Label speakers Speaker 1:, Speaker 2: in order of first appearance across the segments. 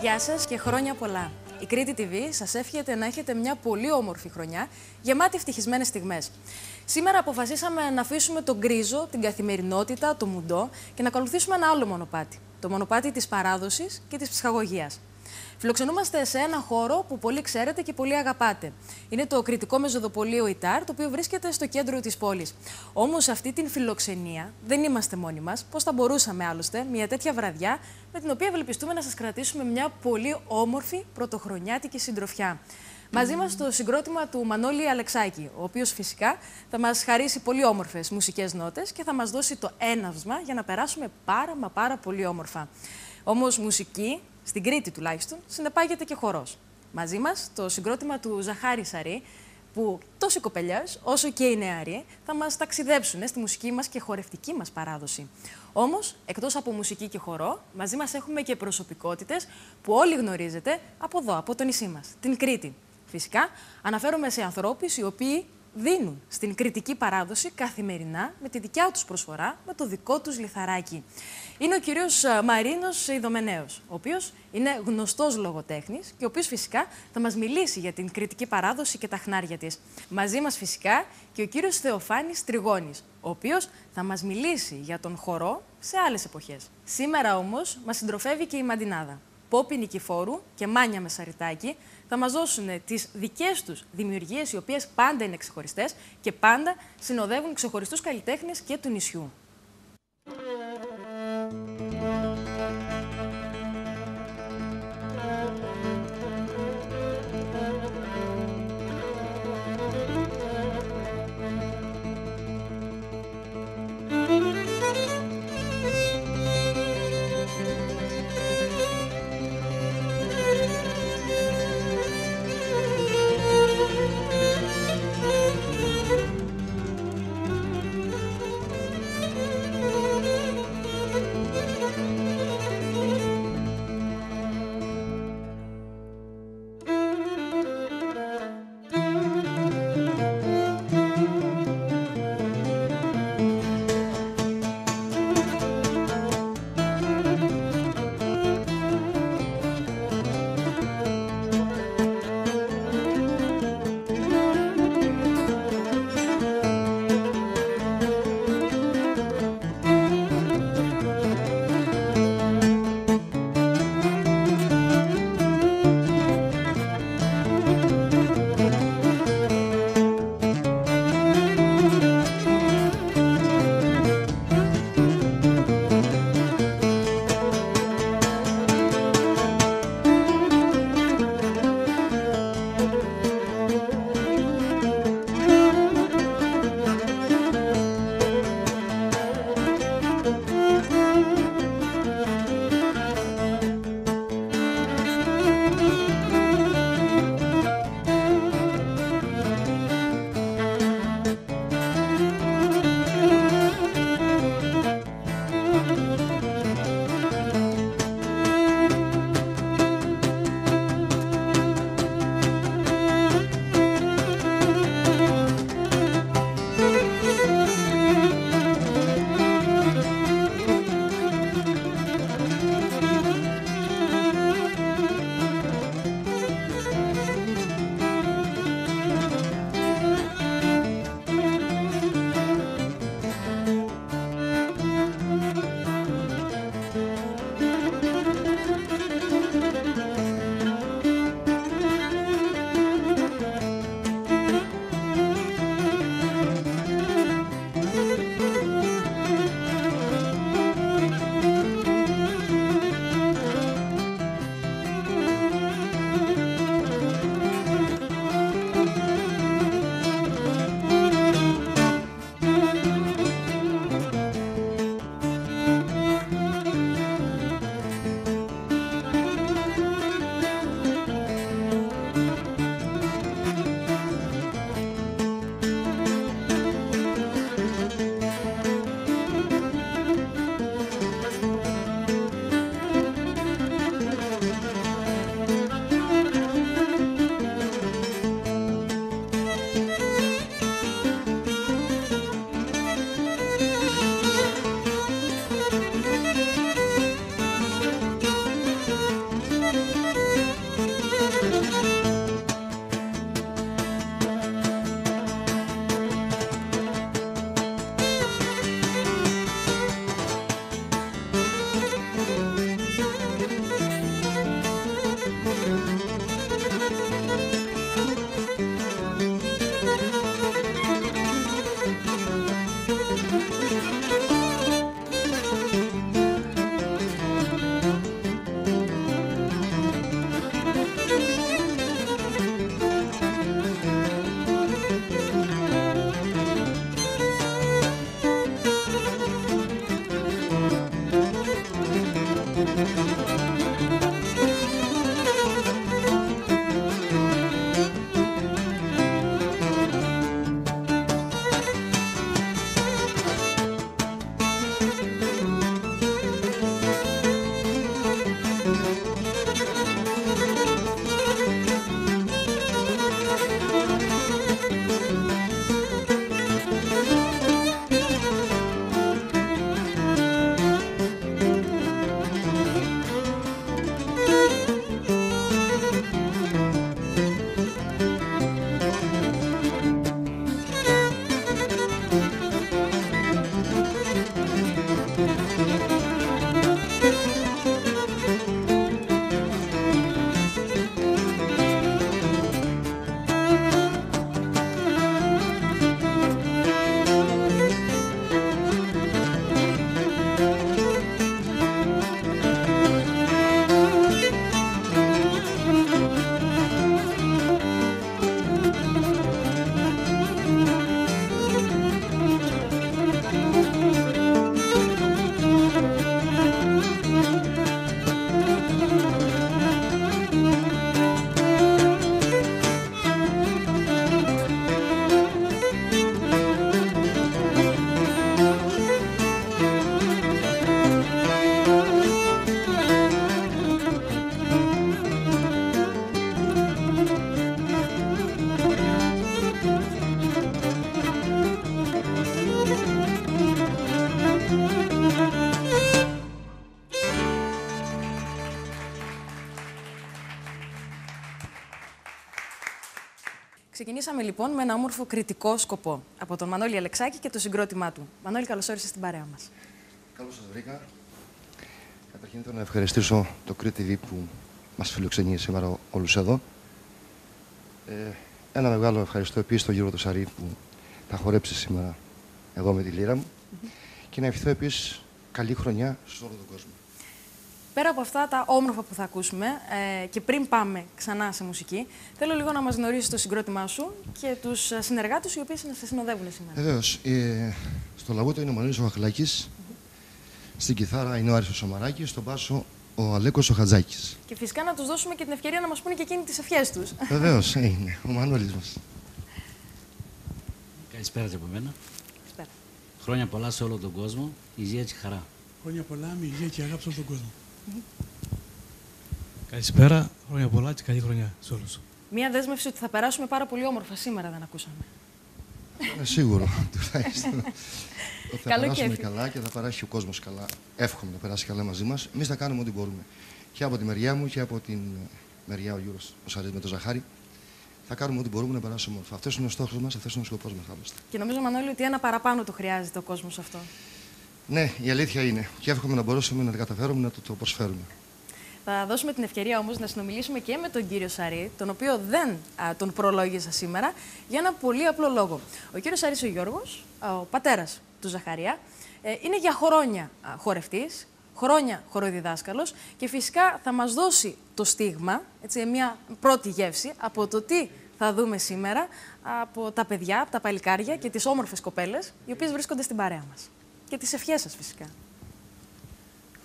Speaker 1: γεια σας και χρόνια πολλά. Η Κρήτη TV σας εύχεται να έχετε μια πολύ όμορφη χρονιά, γεμάτη ευτυχισμένες στιγμές. Σήμερα αποφασίσαμε να αφήσουμε τον γκρίζο, την καθημερινότητα, το μουντό και να ακολουθήσουμε ένα άλλο μονοπάτι. Το μονοπάτι της παράδοσης και της ψυχαγωγίας. Φιλοξενούμαστε σε ένα χώρο που πολύ ξέρετε και πολύ αγαπάτε. Είναι το κρητικό μεζοδοπολείο Ιτάρ, το οποίο βρίσκεται στο κέντρο της πόλης. Όμως σε αυτή την φιλοξενία δεν είμαστε μόνοι μας. Πώς θα μπορούσαμε άλλωστε μια τέτοια βραδιά με την οποία ευελπιστούμε να σας κρατήσουμε μια πολύ όμορφη πρωτοχρονιάτικη συντροφιά. Μαζί μας το συγκρότημα του Μανώλη Αλεξάκη, ο οποίος φυσικά θα μας χαρίσει πολύ όμορφες μουσικές νότες και θα μας δώσει το έναυσμα για να περάσουμε πάρα πολύ όμορφα. Όμως μουσική, στην Κρήτη τουλάχιστον, συνεπάγεται και χορός. Μαζί μας το συγκρότημα του Ζαχάρη Σαρή, που τόσο οι κοπελιές όσο και οι νεαροί θα μας ταξιδέψουν στη μουσική μας και χορευτική μας παράδοση. Όμως, εκτός από μουσική και χορό, μαζί μας έχουμε και προσωπικότητες που όλοι γνωρίζετε από εδώ, από το νησί μας, την Κρήτη. Φυσικά, αναφέρομαι σε ανθρώπους οι οποίοι δίνουν στην κρητική παράδοση καθημερινά με τη δικιά τους προσφορά, με το δικό τους λιθαράκι. Είναι ο κύριος Μαρίνος Ιδωμενέος, ο οποίος είναι γνωστός λογοτέχνης και ο οποίος φυσικά θα μας μιλήσει για την κρητική παράδοση και τα χνάρια της. Μαζί μας φυσικά και ο κύριος Θεοφάνης Τριγώνης, ο οποίος θα μας μιλήσει για τον χορό σε άλλες εποχές. Σήμερα όμως μας συντροφεύει και η Μαντινάδα. Πόπη Νικηφόρου και Μάνια Μεσαριτάκη θα μας δώσουν τις δικές τους δημιουργίες, οι οποίες πάντα είναι ξεχωριστές και πάντα συνοδεύουν ξεχωριστούς καλλιτέχνες και του νησιού. Ξεκινήσαμε λοιπόν με ένα όμορφο κριτικό σκοπό από τον Μανώλη Αλεξάκη και το συγκρότημά του. Μανώλη, καλώς όρισες στην παρέα μας.
Speaker 2: Καλώς σας βρήκα. Καταρχήν θέλω να ευχαριστήσω το Crete TV που μας φιλοξενεί σήμερα όλους εδώ. Ένα μεγάλο ευχαριστώ επίσης τον Γιώργο Σαρή που θα χορέψει σήμερα εδώ με τη λύρα μου. Και να ευχηθώ επίσης καλή χρονιά σε όλο τον κόσμο.
Speaker 1: Πέρα από αυτά τα όμορφα που θα ακούσουμε και πριν πάμε ξανά σε μουσική, θέλω λίγο να μας γνωρίσεις το συγκρότημά σου και τους συνεργάτες οι οποίοι σε συνοδεύουν σήμερα.
Speaker 2: Βεβαίως. Στο λαγούτο είναι ο Μανώλης ο Χαχλάκης, στην κιθάρα είναι ο Άρης ο Σαμαράκης, στον μπάσο ο Αλέκος ο Χατζάκης.
Speaker 1: Και φυσικά να τους δώσουμε και την ευκαιρία να μας πούνε και εκείνοι τις ευχές τους.
Speaker 2: Βεβαίως, είναι ο Μανώλης μας.
Speaker 3: Καλησπέρα και από μένα.
Speaker 1: Καλησπέρα.
Speaker 3: Χρόνια πολλά σε όλο τον κόσμο, υγεία και χαρά.
Speaker 4: Χρόνια πολλά με υγεία και αγάπη σε όλο τον κόσμο. Καλησπέρα, χρόνια πολλά και καλή χρονιά σε όλους.
Speaker 1: Μία δέσμευση ότι θα περάσουμε πάρα πολύ όμορφα σήμερα δεν ακούσαμε.
Speaker 2: Σίγουρο, τουλάχιστον. Θα
Speaker 1: Καλό
Speaker 2: περάσουμε
Speaker 1: κέφι.
Speaker 2: καλά και θα περάσει ο κόσμος καλά. Εύχομαι να περάσει καλά μαζί μας. Εμείς θα κάνουμε ό,τι μπορούμε. Και από τη μεριά μου και από την μεριά ο Γιώργος ο Σαρής με το Ζαχάρι. Θα κάνουμε ό,τι μπορούμε να περάσουμε όμορφα. Αυτός είναι ο στόχος μας, αυτός είναι ο σκοπός μας.
Speaker 1: Και νομίζω, Μανώλη, ότι ένα παραπάνω το χρειάζεται ο κόσμος αυτό.
Speaker 2: Ναι, η αλήθεια είναι. Και εύχομαι να μπορέσουμε να τα καταφέρουμε, να το προσφέρουμε.
Speaker 1: Θα δώσουμε την ευκαιρία όμως να συνομιλήσουμε και με τον κύριο Σαρή, τον οποίο δεν τον προλόγιζα σήμερα, για ένα πολύ απλό λόγο. Ο κύριος Σαρής ο Γιώργος, ο πατέρας του Ζαχαρία, είναι για χρόνια χορευτής, χρόνια χοροδιδάσκαλος και φυσικά θα μας δώσει το στίγμα, έτσι, μια πρώτη γεύση από το τι θα δούμε σήμερα από τα παιδιά, από τα παλικάρια και τις όμορφες κοπέλες, οι οποίες βρίσκονται στην παρέα μας. Και τις ευχές σας φυσικά.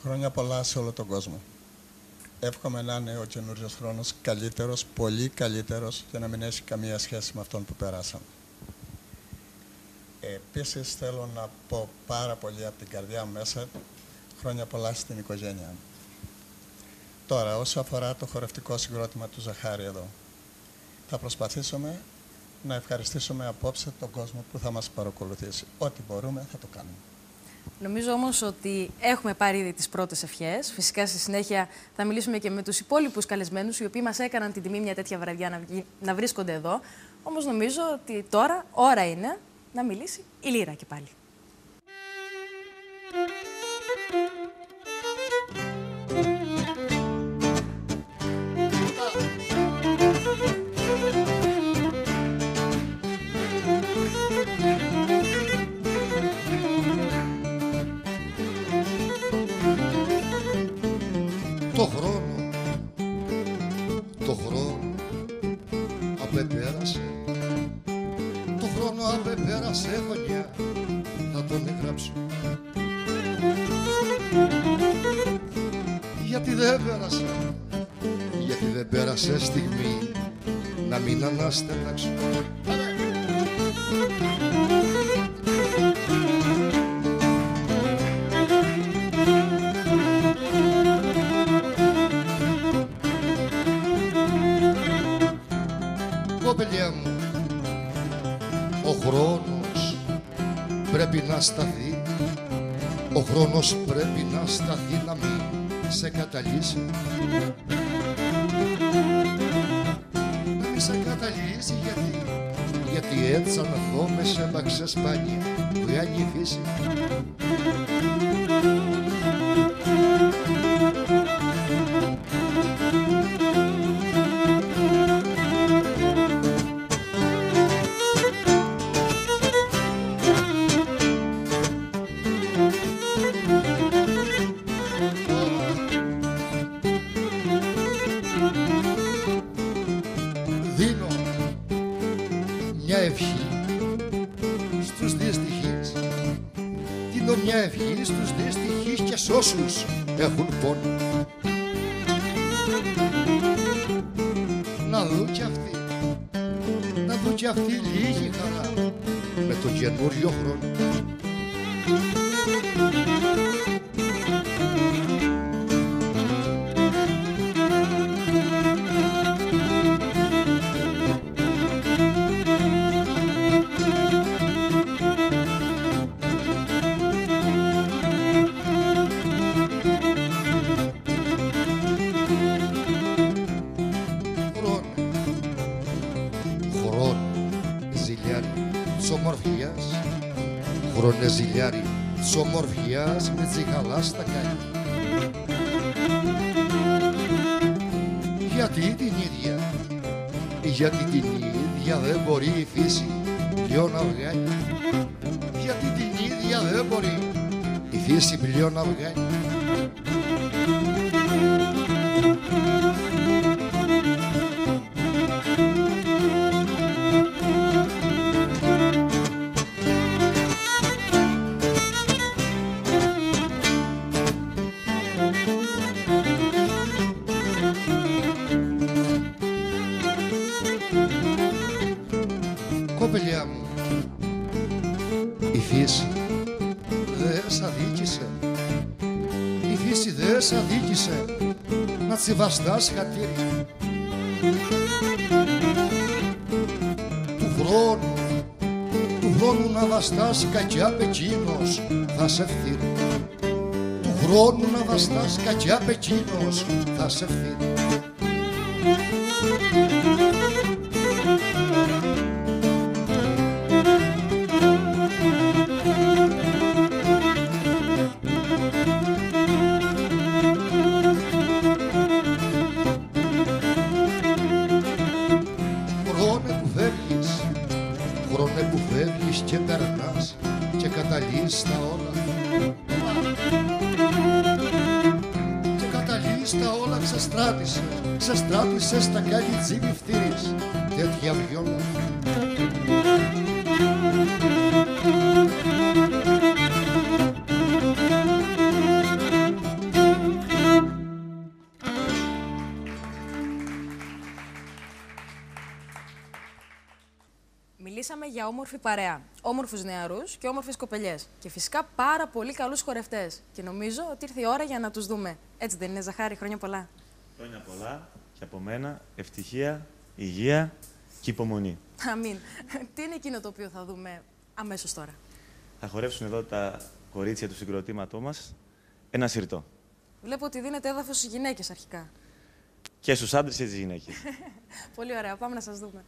Speaker 5: Χρόνια πολλά σε όλο τον κόσμο. Εύχομαι να είναι ο καινούριος χρόνος καλύτερος, πολύ καλύτερος και να μην έχει καμία σχέση με αυτόν που περάσαμε. Επίσης θέλω να πω πάρα πολύ από την καρδιά μου μέσα χρόνια πολλά στην οικογένειά μου. Τώρα, όσο αφορά το χορευτικό συγκρότημα του Ζαχάρη εδώ, θα προσπαθήσουμε να ευχαριστήσουμε απόψε τον κόσμο που θα μας παρακολουθήσει. Ό,τι μπορούμε θα το κάνουμε.
Speaker 1: Νομίζω όμως ότι έχουμε πάρει ήδη τις πρώτες ευχές. Φυσικά στη συνέχεια θα μιλήσουμε και με τους υπόλοιπους καλεσμένους, οι οποίοι μας έκαναν την τιμή μια τέτοια βραδιά να βρίσκονται εδώ. Όμως νομίζω ότι τώρα ώρα είναι να μιλήσει η λύρα και πάλι.
Speaker 2: Το χρόνο απεπέρασε, το χρόνο απεπέρασε χρονιά, θα τον εγγράψω. Γιατί δεν πέρασε στιγμή να μην αναστενάξω. Κοπελιά μου, ο χρόνος πρέπει να σταθεί, ο χρόνος πρέπει να σταθεί, να μην σε καταλύσει. Να μην σε καταλύσει γιατί έτσι αν δω με σε έπαξε σπάνια που είναι η φύση. Δίνω μια ευχή στους δυστυχείς. Δίνω μια ευχή στους δυστυχείς και σ' όσους έχουν πόνο. Να δουν κι αυτοί λίγη χαρά με τον καινούριο χρόνο. Χρόνο κοπελιάρι της ομορφιάς με τσιχαλά στα κάκια. Γιατί την ίδια, γιατί την ίδια δεν μπορεί η φύση πλέον να βγάλει. Γιατί την ίδια δεν μπορεί η φύση πλέον να βγάλει. Κοπελιά μου, η φύση δεν σ' αδίκησε, η φύση δεν σ' αδίκησε να τσιβαστάς χατήρι. Του χρόνου να βαστάς κακιά πεκίνος θα σε φθείρει. Του χρόνου να βαστάς κακιά πεκίνος θα σε φθείρει. Χρόνε που φεύγεις και περνάς και καταλύεις τα όλα. Και καταλύεις τα όλα, ξεστράτησε στα κάτι τσίπη φτύρης, τέτοια βιόλα.
Speaker 1: Μιλήσαμε για όμορφη παρέα, όμορφους νεαρούς και όμορφες κοπελιές. Και φυσικά πάρα πολύ καλούς χορευτές. Και νομίζω ότι ήρθε η ώρα για να τους δούμε. Έτσι δεν είναι, Ζαχάρη? Χρόνια πολλά.
Speaker 6: Χρόνια πολλά και από μένα ευτυχία, υγεία και υπομονή.
Speaker 1: Αμήν. Τι είναι εκείνο το οποίο θα δούμε αμέσως τώρα?
Speaker 6: Θα χορεύσουν εδώ τα κορίτσια του συγκροτήματός μας ένα συρτό.
Speaker 1: Βλέπω ότι δίνετε έδαφος στις γυναίκες αρχικά.
Speaker 6: Και στους άντρες και στις γυναίκες.
Speaker 1: Πολύ ωραία. Πάμε να σας δούμε.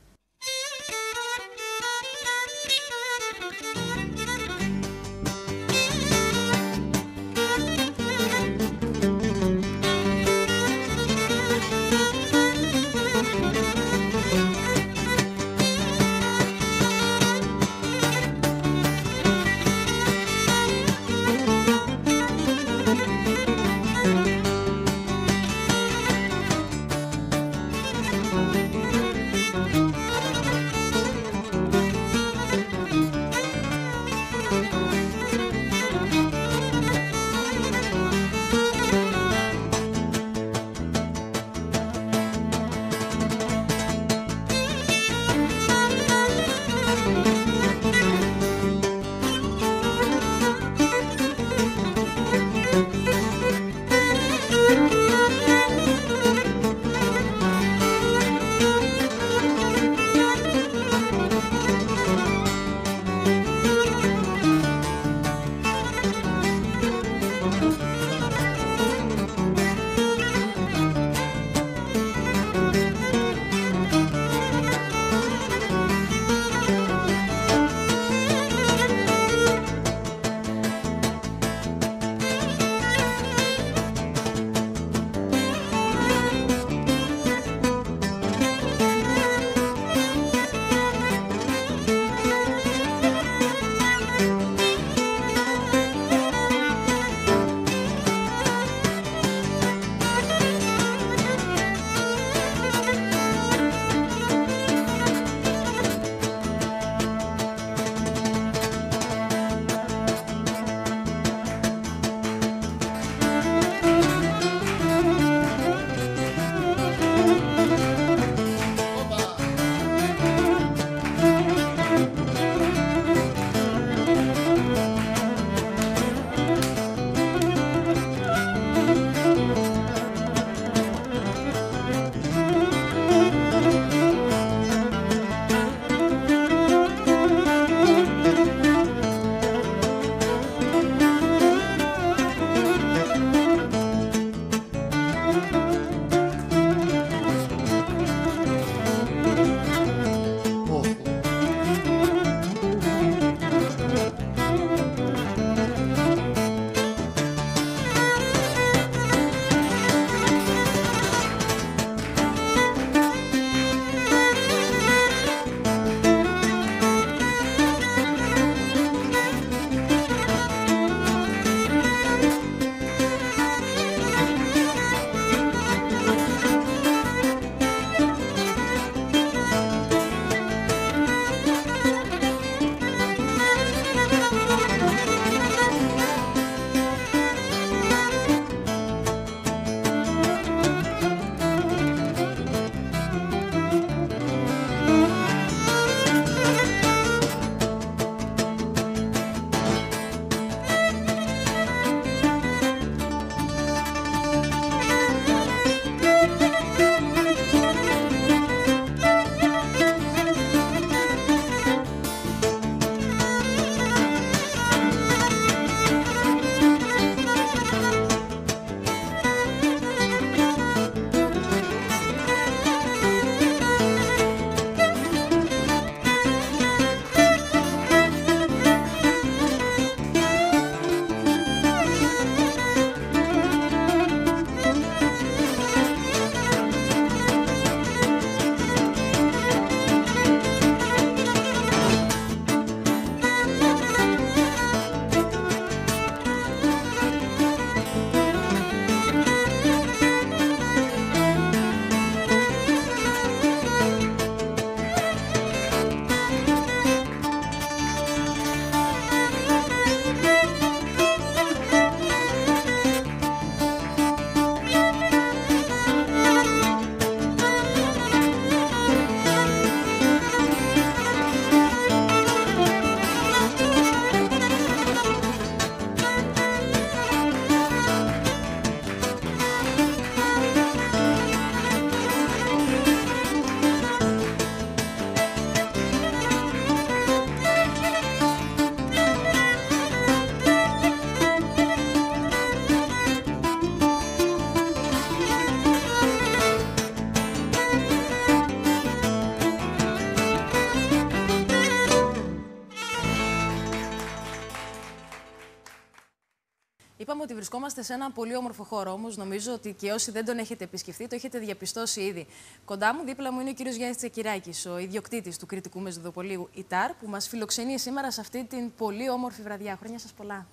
Speaker 1: βρισκόμαστε σε ένα πολύ όμορφο χώρο, όμως νομίζω ότι και όσοι δεν τον έχετε επισκεφτεί, το έχετε διαπιστώσει ήδη. Κοντά μου, δίπλα μου, είναι ο κύριος Γιάννης Τσεκυράκης, ο ιδιοκτήτης του Κρητικού Μεσοδοπολίου ΙΤΑΡ, που μας φιλοξενεί σήμερα σε αυτή την πολύ όμορφη βραδιά. Χρόνια σας πολλά.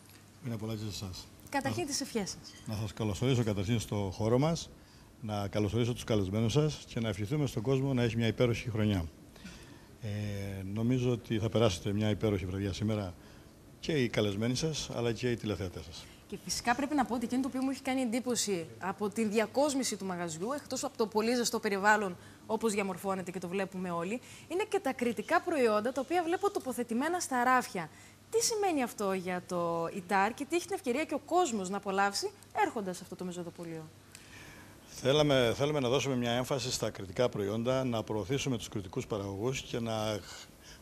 Speaker 7: Είναι πολλά και σε εσάς.
Speaker 1: Καταρχήν τις ευχές σας.
Speaker 7: Να σας καλωσορίσω καταρχήν στο χώρο μας, να καλωσορίσω τους καλεσμένους σας και να ευχηθούμε στον κόσμο να έχει μια υπέροχη χρονιά. Νομίζω ότι θα περάσετε μια υπέροχη βραδιά σήμερα και οι καλεσμένοι σας, αλλά και οι τηλεθεατές σας.
Speaker 1: Και φυσικά πρέπει να πω ότι εκείνο το οποίο μου έχει κάνει εντύπωση από την διακόσμηση του μαγαζιού, εκτός από το πολύ ζεστό περιβάλλον όπως διαμορφώνεται και το βλέπουμε όλοι, είναι και τα κρητικά προϊόντα τα οποία βλέπω τοποθετημένα στα ράφια. Τι σημαίνει αυτό για το ΙΤΑΡ και τι έχει την ευκαιρία και ο κόσμος να απολαύσει έρχοντας σε αυτό το μεζοδοπολείο?
Speaker 7: Θέλουμε να δώσουμε μια έμφαση στα κρητικά προϊόντα, να προωθήσουμε τους κρητικούς παραγωγούς και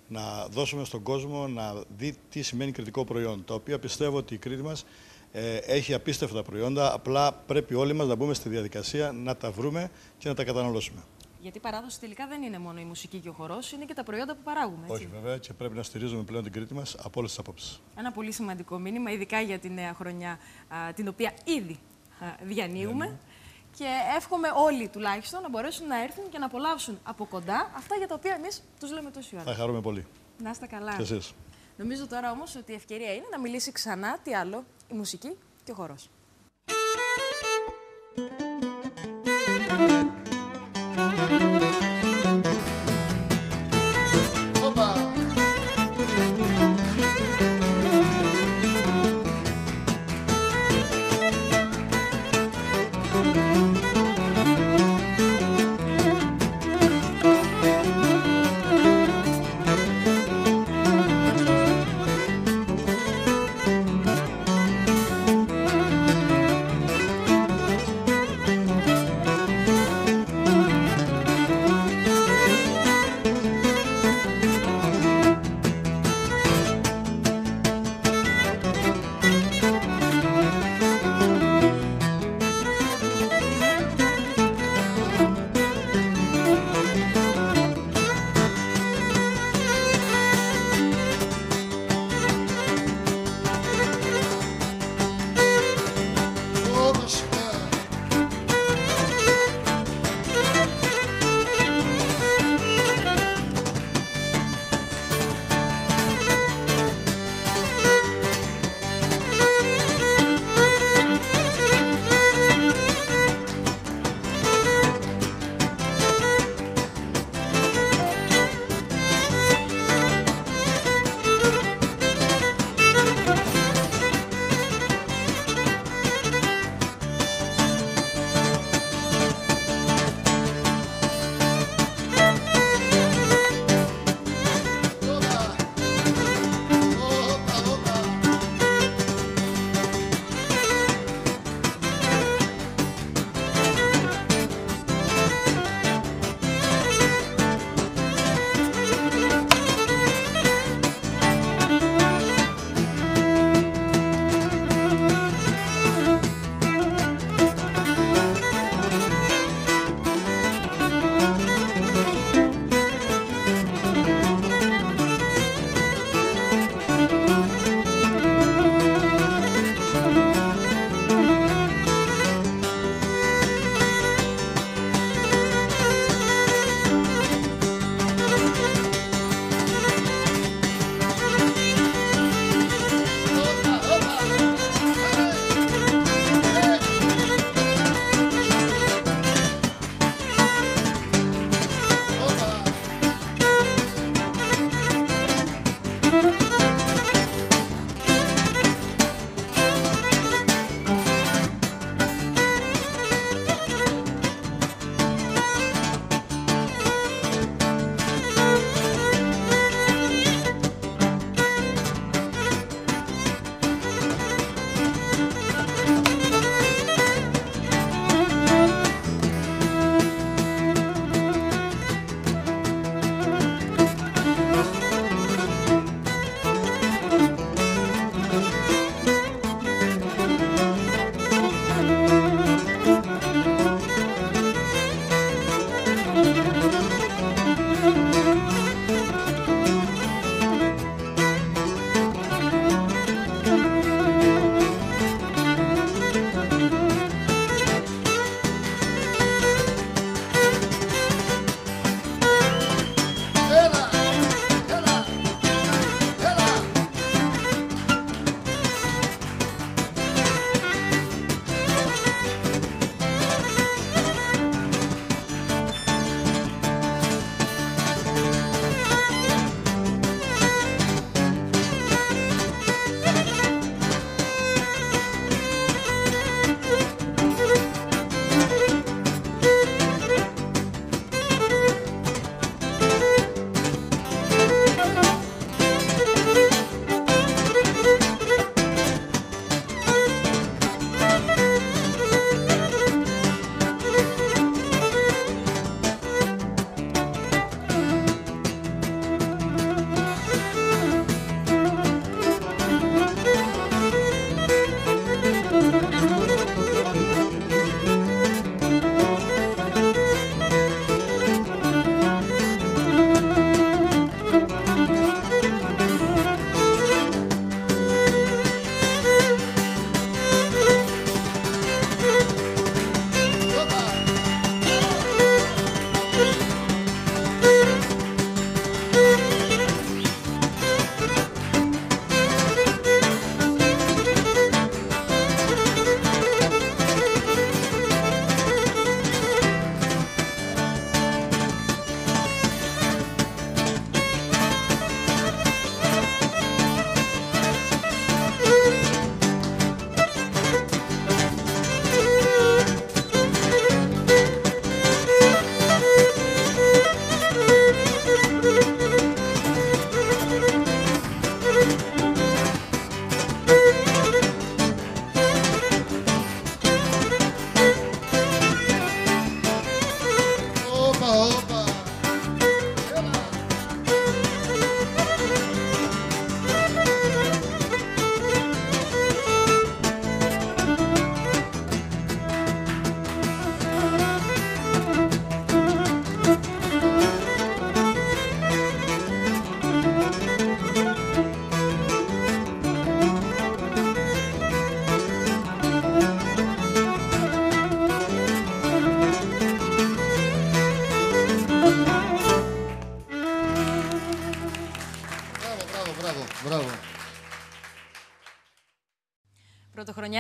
Speaker 7: να δώσουμε στον κόσμο να δει τι σημαίνει κρητικό προϊόν. Τα οποία πιστεύω ότι η Κρήτη μας έχει απίστευτα προϊόντα, απλά πρέπει όλοι μας να μπούμε στη διαδικασία να τα βρούμε και να τα καταναλώσουμε.
Speaker 1: Γιατί η παράδοση τελικά δεν είναι μόνο η μουσική και ο χορός, είναι και τα προϊόντα που παράγουμε. Έτσι.
Speaker 7: Όχι, βέβαια, και πρέπει να στηρίζουμε πλέον την Κρήτη μας από όλες τις απόψεις.
Speaker 1: Ένα πολύ σημαντικό μήνυμα, ειδικά για τη νέα χρονιά, την οποία ήδη διανύουμε. Και εύχομαι όλοι τουλάχιστον να μπορέσουν να έρθουν και να απολαύσουν από κοντά αυτά για τα οποία εμείς τους λέμε τόση ώρα.
Speaker 7: Θα χαρούμε πολύ.
Speaker 1: Να είστε καλά.
Speaker 7: Και εσείς.
Speaker 1: Νομίζω τώρα όμως ότι η ευκαιρία είναι να μιλήσει ξανά, τι άλλο, η μουσική και ο χορός.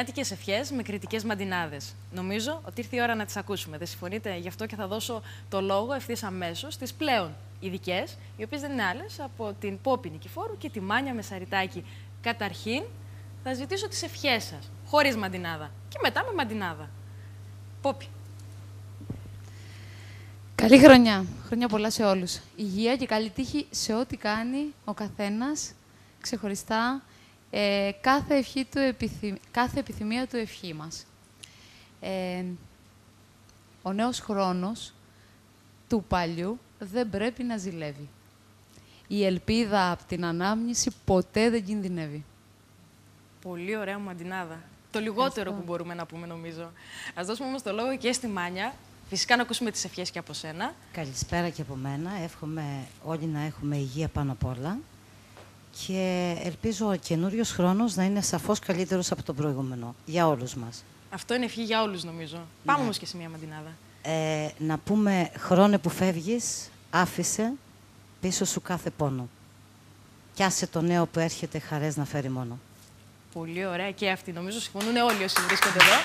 Speaker 1: χριστουγεννιάτικες ευχές με κριτικές μαντινάδες. Νομίζω ότι ήρθε η ώρα να τις ακούσουμε. Δεν συμφωνείτε? Γι' αυτό και θα δώσω το λόγο ευθύς αμέσως στις πλέον ειδικές, οι οποίες δεν είναι άλλες από την Πόπη Νικηφόρου και τη Μάνια Μεσαριτάκη. Καταρχήν, θα ζητήσω τις ευχές σας, χωρίς μαντινάδα και μετά με μαντινάδα. Πόπη.
Speaker 8: Καλή χρονιά. Χρονιά πολλά σε όλους. Υγεία και καλή τύχη σε ό,τι κάνει ο καθένας ξεχωριστά, κάθε επιθυμία του ευχή μας. Ο νέος χρόνος του παλιού δεν πρέπει να ζηλεύει. Η ελπίδα από την ανάμνηση ποτέ δεν κινδυνεύει.
Speaker 1: Πολύ ωραία μαντινάδα. Το λιγότερο που μπορούμε να πούμε, νομίζω. Ας δώσουμε όμως το λόγο και στη Μάνια. Φυσικά να ακούσουμε τις ευχές και από σένα.
Speaker 9: Καλησπέρα και από μένα. Εύχομαι όλοι να έχουμε υγεία πάνω απ' όλα. Και ελπίζω ο καινούριος χρόνος να είναι σαφώς καλύτερος από τον προηγούμενο. Για όλους μας.
Speaker 1: Αυτό είναι ευχή για όλους, νομίζω. Ναι. Πάμε όμως και σε μια μαντινάδα.
Speaker 9: Να πούμε, χρόνε που φεύγεις, άφησε πίσω σου κάθε πόνο. Κι άσε το νέο που έρχεται χαρές να φέρει μόνο.
Speaker 1: Πολύ ωραία και αυτή. Νομίζω συμφωνούν όλοι όσοι βρίσκονται εδώ.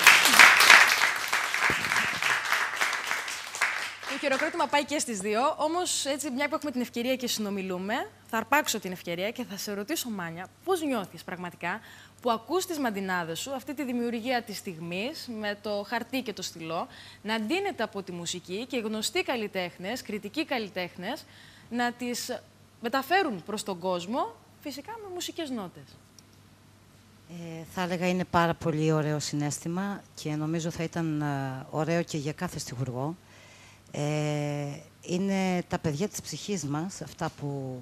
Speaker 1: Το χειροκρότημα πάει και στις δύο, όμως έτσι, μια που έχουμε την ευκαιρία και συνομιλούμε, θα αρπάξω την ευκαιρία και θα σε ρωτήσω, Μάνια, πώς νιώθεις πραγματικά που ακούς τις μαντινάδες σου, αυτή τη δημιουργία της στιγμής, με το χαρτί και το στυλό, να ντύνεται από τη μουσική και γνωστοί καλλιτέχνες, κριτικοί καλλιτέχνες, να τις μεταφέρουν προς τον κόσμο, φυσικά με μουσικές νότες.
Speaker 9: Θα έλεγα είναι πάρα πολύ ωραίο συναίσθημα και νομίζω θα ήταν ωραίο και για κάθε στιχουργό. Είναι τα παιδιά της ψυχής μας, αυτά που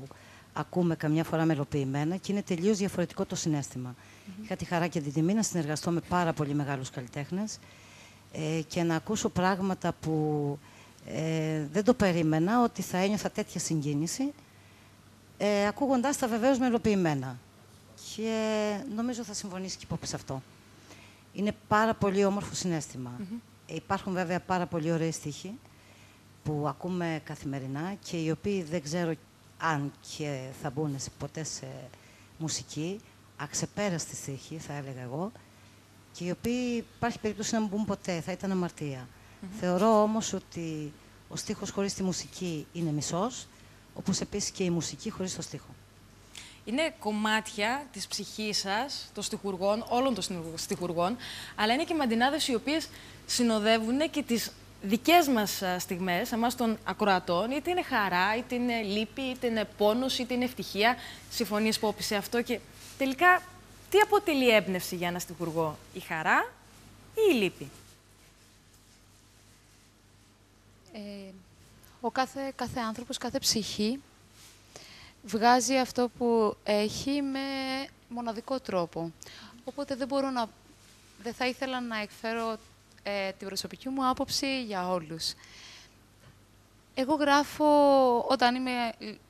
Speaker 9: ακούμε καμιά φορά μελοποιημένα και είναι τελείως διαφορετικό το συναίσθημα. Είχα τη χαρά και την τιμή να συνεργαστώ με πάρα πολύ μεγάλους καλλιτέχνες και να ακούσω πράγματα που δεν το περίμενα ότι θα ένιωθα τέτοια συγκίνηση, ακούγοντάς τα βεβαίως μελοποιημένα. Και νομίζω θα συμφωνήσει και η Πόπη σε αυτό. Είναι πάρα πολύ όμορφο συναίσθημα. Υπάρχουν βέβαια πάρα πολύ ωραίοι στίχοι που ακούμε καθημερινά και οι οποίοι δεν ξέρω αν και θα μπουν ποτέ σε μουσική, αξεπέραστη στίχη θα έλεγα εγώ, και οι οποίοι υπάρχει περίπτωση να μην μπουν ποτέ, θα ήταν αμαρτία. Θεωρώ όμως ότι ο στίχος χωρίς τη μουσική είναι μισός, όπως επίσης και η μουσική χωρίς το στίχο.
Speaker 1: Είναι κομμάτια της ψυχής σας, των στιχουργών, όλων των στιχουργών, αλλά είναι και μαντινάδες οι οποίες συνοδεύουν και τις δικές μας στιγμές, εμάς των ακροατών, είτε είναι χαρά, είτε είναι λύπη, είτε είναι πόνος, είτε είναι ευτυχία. Συμφωνείς, Πόπη, σε αυτό? Και τελικά, τι αποτελεί έμπνευση για ένα στιχουργό, η χαρά ή η λύπη?
Speaker 8: Ο κάθε άνθρωπος, κάθε ψυχή βγάζει αυτό που έχει με μοναδικό τρόπο. Οπότε δεν θα ήθελα να εκφέρω την προσωπική μου άποψη για όλους. Εγώ γράφω όταν είμαι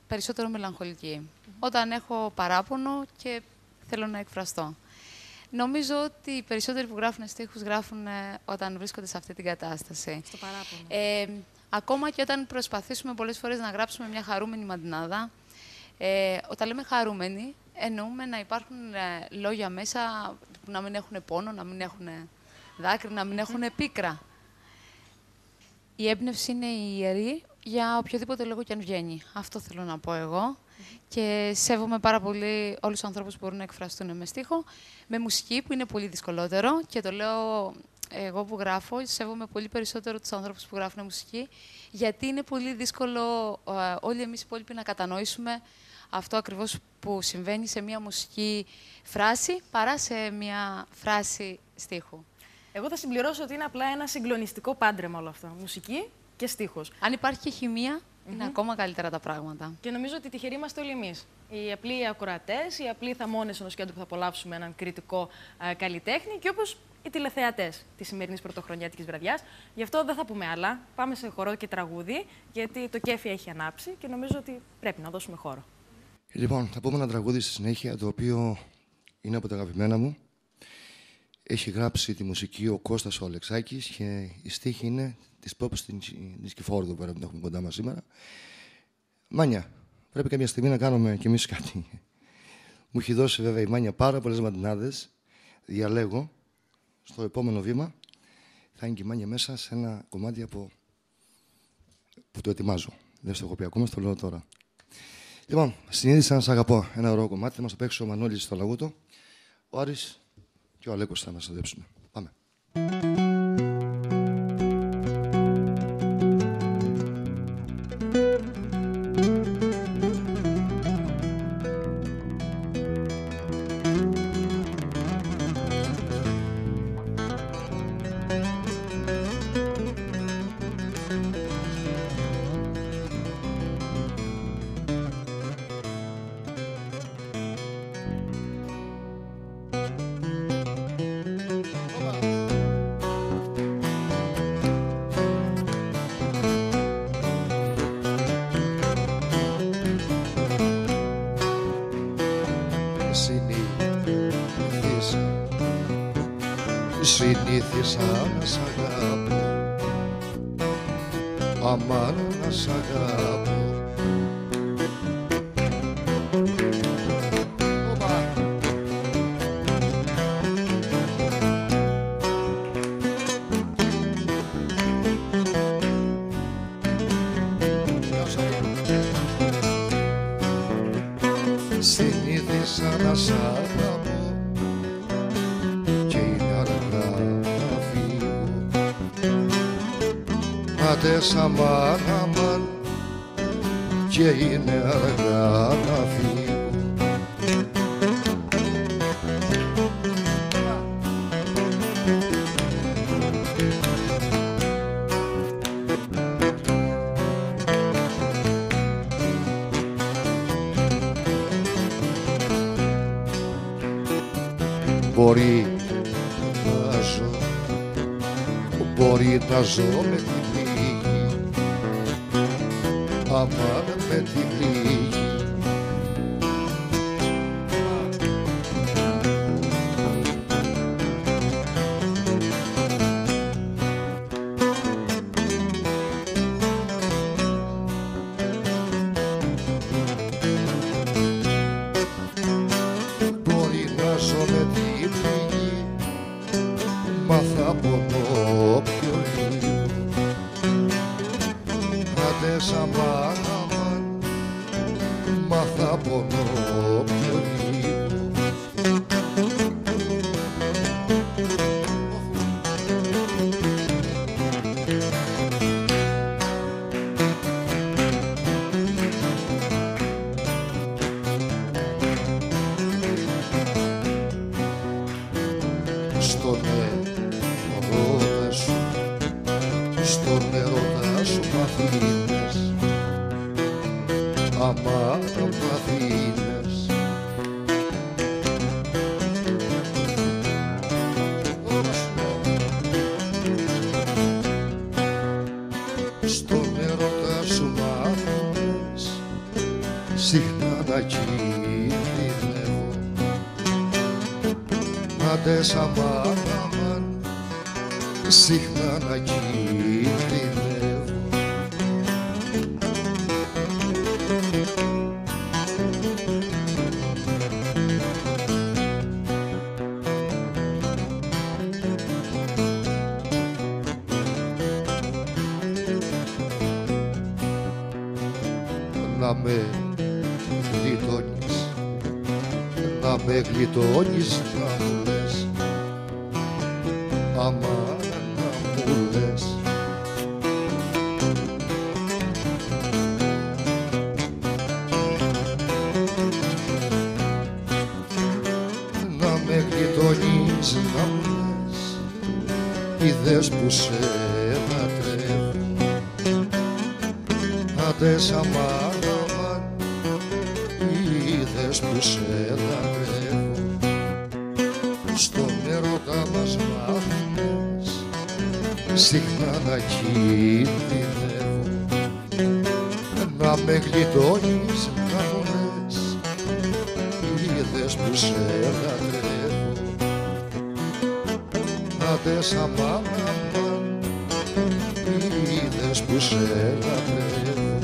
Speaker 8: περισσότερο μελαγχολική, όταν έχω παράπονο και θέλω να εκφραστώ. Νομίζω ότι οι περισσότεροι που γράφουν στίχους γράφουν όταν βρίσκονται σε αυτή την κατάσταση.
Speaker 1: Στο παράπονο.
Speaker 8: Ακόμα και όταν προσπαθήσουμε πολλές φορές να γράψουμε μια χαρούμενη μαντινάδα, όταν λέμε χαρούμενοι, εννοούμε να υπάρχουν λόγια μέσα που να μην έχουν πόνο, να μην έχουν δάκρυ, να μην έχουν πίκρα. Η έμπνευση είναι η ιερή για οποιοδήποτε λόγο και αν βγαίνει. Αυτό θέλω να πω εγώ. Και σέβομαι πάρα πολύ όλους τους ανθρώπους που μπορούν να εκφραστούν με στίχο, με μουσική που είναι πολύ δυσκολότερο. Και το λέω εγώ που γράφω, σέβομαι πολύ περισσότερο τους ανθρώπους που γράφουν μουσική, γιατί είναι πολύ δύσκολο όλοι εμείς οι υπόλοιποι να κατανοήσουμε αυτό ακριβώς που συμβαίνει σε μια μουσική φράση παρά σε μια φράση στίχου.
Speaker 1: Εγώ θα συμπληρώσω ότι είναι απλά ένα συγκλονιστικό πάντρεμα όλο αυτό. Μουσική και στίχος.
Speaker 8: Αν υπάρχει και χημεία, είναι ακόμα καλύτερα τα πράγματα.
Speaker 1: Και νομίζω ότι τυχεροί είμαστε όλοι εμείς. Οι απλοί ακροατές, οι απλοί θαμώνες ενός κέντρου που θα απολαύσουμε έναν κριτικό καλλιτέχνη και όπως οι τηλεθεατές της σημερινής πρωτοχρονιάτικης βραδιάς. Γι' αυτό δεν θα πούμε άλλα. Πάμε σε χορό και τραγούδι, γιατί το κέφι έχει ανάψει και νομίζω ότι πρέπει να δώσουμε χώρο.
Speaker 2: Λοιπόν, θα πούμε ένα τραγούδι στη συνέχεια, το οποίο είναι από τα αγαπημένα μου. Έχει γράψει τη μουσική ο Κώστας ο Αλεξάκης και η στίχη είναι της Πόπης Νικηφόρου, εδώ πέρα που έχουμε κοντά μας σήμερα. Μάνια, πρέπει κάποια στιγμή να κάνουμε κι εμείς κάτι. Μου έχει δώσει βέβαια η Μάνια πάρα πολλές μαντινάδες. Διαλέγω στο επόμενο βήμα θα εγκυμάνει μέσα σε ένα κομμάτι που το ετοιμάζω. Δεν στο έχω πει ακόμα, στο λέω τώρα. Λοιπόν, συνείδησα να σ' αγαπώ. Ένα ωραίο κομμάτι. Θα μας το παίξει ο Μανώλης στο Λαγούτο, ο Άρης και ο Αλέκος θα μας το δέψουν. Πάμε.
Speaker 10: Συνήθισα να σ' αγάπω, αμάν να σ' αγάπω. Συνήθισα να σ' αγαπώ και είναι αργά να φύγω. Άντες αμάν αμάν και είναι αργά να φύγω. Μπορεί να ζω με τη πληγή, αμάν με τη πληγή. Μπορεί να ζω με τη πληγή, μα θα πονώ πιο λίγο. Άντες αμάν αμάν, μα θα πονώ πιο λίγο. Στον έρωτα σου, στον έρωτα σου μαθήνες, αμάν μαθήνες. Στον έρωτα σου μαθήνες, συχνά να κινδυνεύω. Άντες αμάν αμάν, συχνά να κινδυνεύω. Να με γλιτώνεις, να με γλιτώνεις, να μου λες, αμάν να μου λες. Να με γλιτώνεις, να μου λες, είδες που σε λατρεύω. Άντες αμάν αμάν, είδες που σε λατρεύω. Στον έρωτα μας μάθηνες, συχνά να κινδυνεύω. Να με γλιτώνεις, να μου λες, είδες που σε λατρεύω. Άντες αμάν αμάν, είδες που σε λατρεύω.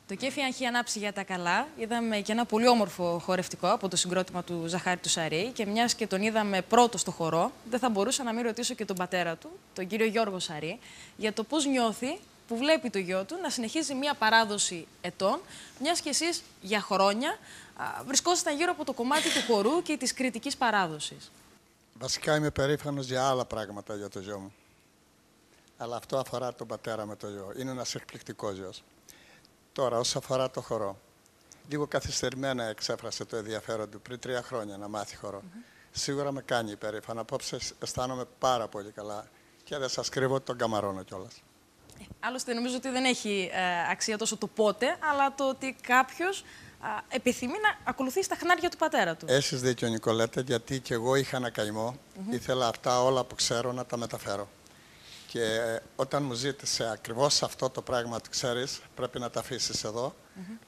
Speaker 1: Το κέφι αν έχει ανάψει για τα καλά. Είδαμε και ένα πολύ όμορφο χορευτικό από το συγκρότημα του Ζαχάρη του Σαρή. Και μιας και τον είδαμε πρώτο στο χορό, δεν θα μπορούσα να μην ρωτήσω και τον πατέρα του, τον κύριο Γιώργο Σαρή, για το πώς νιώθει που βλέπει το γιο του να συνεχίζει μια παράδοση ετών, μιας και εσείς για χρόνια βρισκόσασταν γύρω από το κομμάτι του χορού και της κριτικής παράδοσης.
Speaker 5: Βασικά είμαι περήφανος για άλλα πράγματα για το γιο μου. Αλλά αυτό αφορά τον πατέρα με το γιο. Είναι ένας εκπληκτικός γιος. Τώρα, όσον αφορά το χορό, λίγο καθυστερημένα εξέφρασε το ενδιαφέρον του πριν 3 χρόνια να μάθει χορό. Σίγουρα με κάνει υπερήφανο. Απόψε αισθάνομαι πάρα πολύ καλά και δεν σας κρύβω, τον καμαρώνω κιόλας.
Speaker 1: Άλλωστε, νομίζω ότι δεν έχει αξία τόσο το πότε, αλλά το ότι κάποιος επιθυμεί να ακολουθήσει τα χνάρια του πατέρα του.
Speaker 5: Έχεις δίκιο, Νικολέτα, γιατί κι εγώ είχα ένα καημό. Ήθελα αυτά όλα που ξέρω να τα μεταφέρω. Και όταν μου ζήτησε ακριβώς αυτό το πράγμα, το ξέρεις, πρέπει να τα αφήσεις εδώ,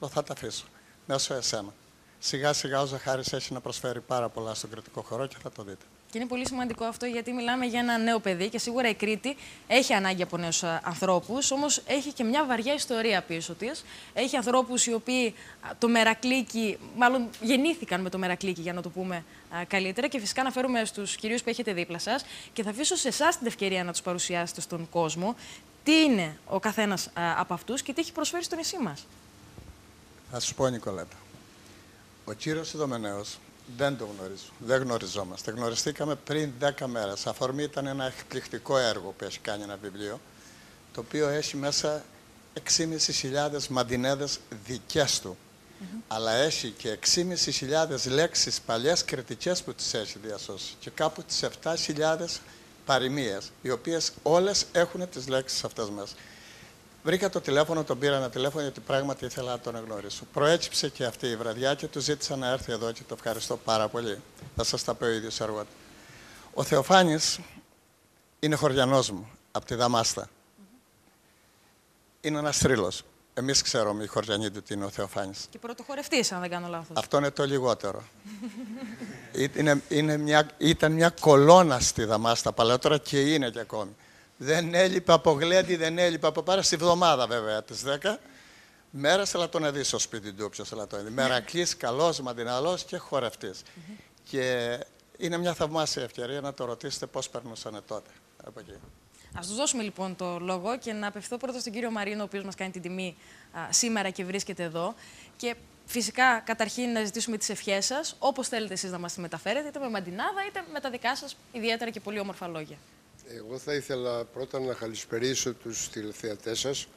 Speaker 5: λέω θα τα αφήσω, μέσω εσένα. Σιγά σιγά ο Ζαχάρης έχει να προσφέρει πάρα πολλά στον κριτικό χορό και θα το δείτε.
Speaker 1: Και είναι πολύ σημαντικό αυτό γιατί μιλάμε για ένα νέο παιδί και σίγουρα η Κρήτη έχει ανάγκη από νέους ανθρώπους, όμως έχει και μια βαριά ιστορία πίσω της. Έχει ανθρώπους οι οποίοι το Μερακλίκι, μάλλον γεννήθηκαν με το Μερακλίκι για να το πούμε καλύτερα, και φυσικά να φέρουμε στους κυρίους που έχετε δίπλα σας και θα αφήσω σε εσάς την ευκαιρία να τους παρουσιάσετε στον κόσμο τι είναι ο καθένας από αυτούς και τι έχει προσφέρει στο νησί μας.
Speaker 5: Θα σου πω, Νικολέτα, ο κύριος Ιδωμενέος δεν το γνωρίζω. Δεν γνωριζόμαστε. Γνωριστήκαμε πριν 10 μέρες. Αφορμή ήταν ένα εκπληκτικό έργο που έχει κάνει, ένα βιβλίο, το οποίο έχει μέσα 6.500 μαντινέδες δικές του. Αλλά έχει και 6.500 λέξεις παλιές κριτικές που τις έχει διασώσει. Και κάπου τις 7.000 παροιμίες, οι οποίες όλες έχουν τις λέξεις αυτές μέσα. Βρήκα το τηλέφωνο, τον πήρα ένα τηλέφωνο γιατί πράγματι ήθελα να τον γνωρίσω. Προέκυψε και αυτή η βραδιά και του ζήτησα να έρθει εδώ και το ευχαριστώ πάρα πολύ. Θα σας τα πω ο ίδιος αργότερα. Ο Θεοφάνης είναι χωριανός μου, από τη Δαμάστα. Είναι ένας θρύλος. Εμείς ξέρουμε οι χωριανοί του τι είναι ο Θεοφάνης.
Speaker 1: Και πρωτοχορευτής, αν δεν κάνω λάθος.
Speaker 5: Αυτό είναι το λιγότερο. Ήταν μια κολόνα στη Δαμάστα παλαιότερα και είναι και ακόμη. Δεν έλειπε από γλέντι, δεν έλειπε από πάρα στη βδομάδα βέβαια, τις 10 μέρες, αλλά τον εδεί στο σπίτι του, όποιος έλα το έδει. Μερακλής, καλός, μαντιναλός και χορευτής. Και είναι μια θαυμάσια ευκαιρία να το ρωτήσετε πώς περνούσανε τότε. από εκεί.
Speaker 1: Ας τους δώσουμε λοιπόν το λόγο και να απευθυνθώ πρώτα στον κύριο Μαρίνο, ο οποίος μας κάνει την τιμή σήμερα και βρίσκεται εδώ. Και φυσικά, καταρχήν, να ζητήσουμε τις ευχές σας, όπως θέλετε εσείς να μας τις μεταφέρετε, είτε με μαντινάδα, είτε με τα δικά σας ιδιαίτερα και πολύ όμορφα λόγια.
Speaker 11: Εγώ θα ήθελα πρώτα να καλησπερίσω τους τηλεθεατές σας,